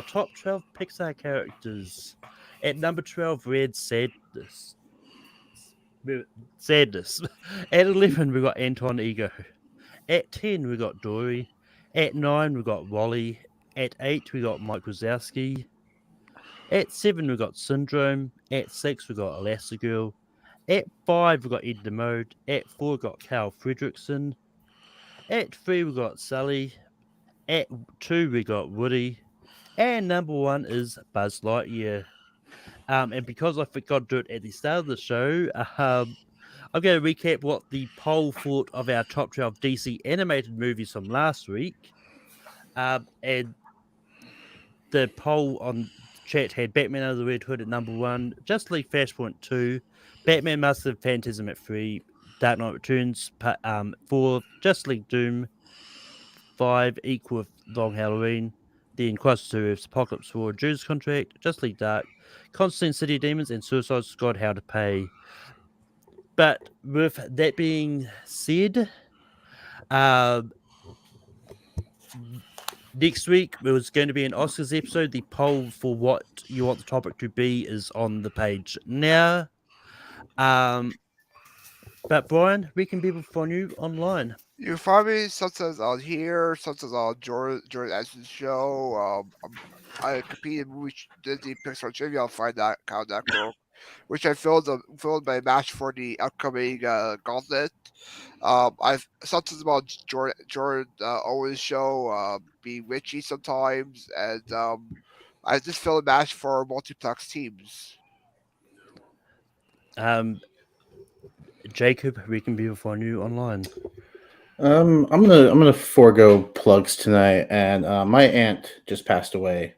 top 12 Pixar characters. At number 12, we had Sadness. At 11, we got Anton Ego. At 10, we got Dory. At 9, we got Wally. At 8, we got Mike Wazowski. At 7, we got Syndrome. At 6, we got Elastigirl. At 5, we got Ed the Mode. At 4, we got Carl Fredrickson. At 3, we got Sully. At 2, we got Woody. And number 1 is Buzz Lightyear. And because I forgot to do it at the start of the show, I'm going to recap what the poll thought of our top 12 DC animated movies from last week. And the poll on chat had Batman Under the Red Hood at number 1, Justice League Flashpoint 2, Batman Master of Phantasm at 3, Dark Knight Returns 4, Justice League Doom 5, Equal with Long Halloween, then Crisis 2 Earth's Apocalypse War, Judas Contract, Justice League Dark, Constantine City Demons, and Suicide Squad How to Pay. But with that being said, next week there was going to be an Oscars episode. The poll for what you want the topic to be is on the page now. But Brian, where can people find you online? You can find me sometimes on here, sometimes on Jordan Aniston's show. I competed in movie Disney Pixar trivia on Find.com Network, which I filmed my match for the upcoming gauntlet. I've sometimes about Jordan Owens' show, being witchy sometimes, and I just filmed a match for multiplex teams. Jacob, where can people find you online? I'm gonna forego plugs tonight, and my aunt just passed away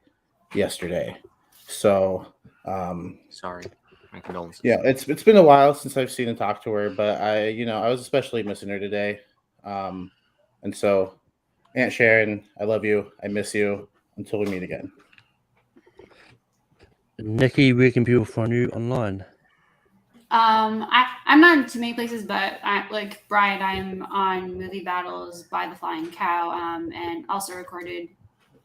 yesterday, so Sorry, my condolences. yeah, it's been a while since I've seen and talked to her, but I was especially missing her today, and so Aunt Sharon, I love you, I miss you. Until we meet again. Nikki, where can people find you online? I'm not in too many places, but like Brian, I am on Movie Battles by the Flying Cow, and also recorded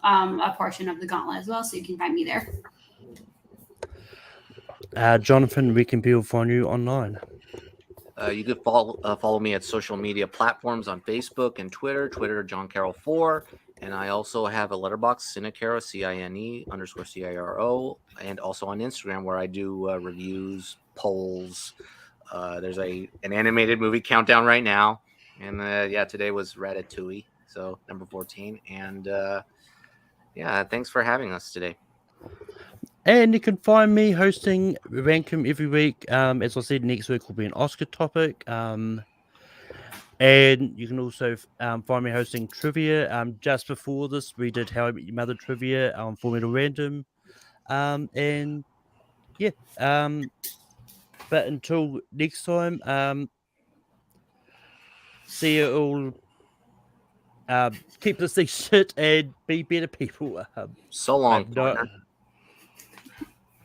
a portion of the Gauntlet as well, so you can find me there. Jonathan, where can people find you online? You could follow me at social media platforms on Facebook and Twitter, John Carroll 4. And I also have a letterbox, Cinecaro, CINE_CIRO, and also on Instagram where I do reviews, polls. There's an animated movie countdown right now. And today was Ratatouille, so number 14. And thanks for having us today. And you can find me hosting Rankum every week. As I said, next week will be an Oscar topic. And you can also find me hosting trivia. Just before this, we did How I Met Your Mother trivia on Formula Random. But until next time, see you all. Keep this thing shit and be better people. So long, partner.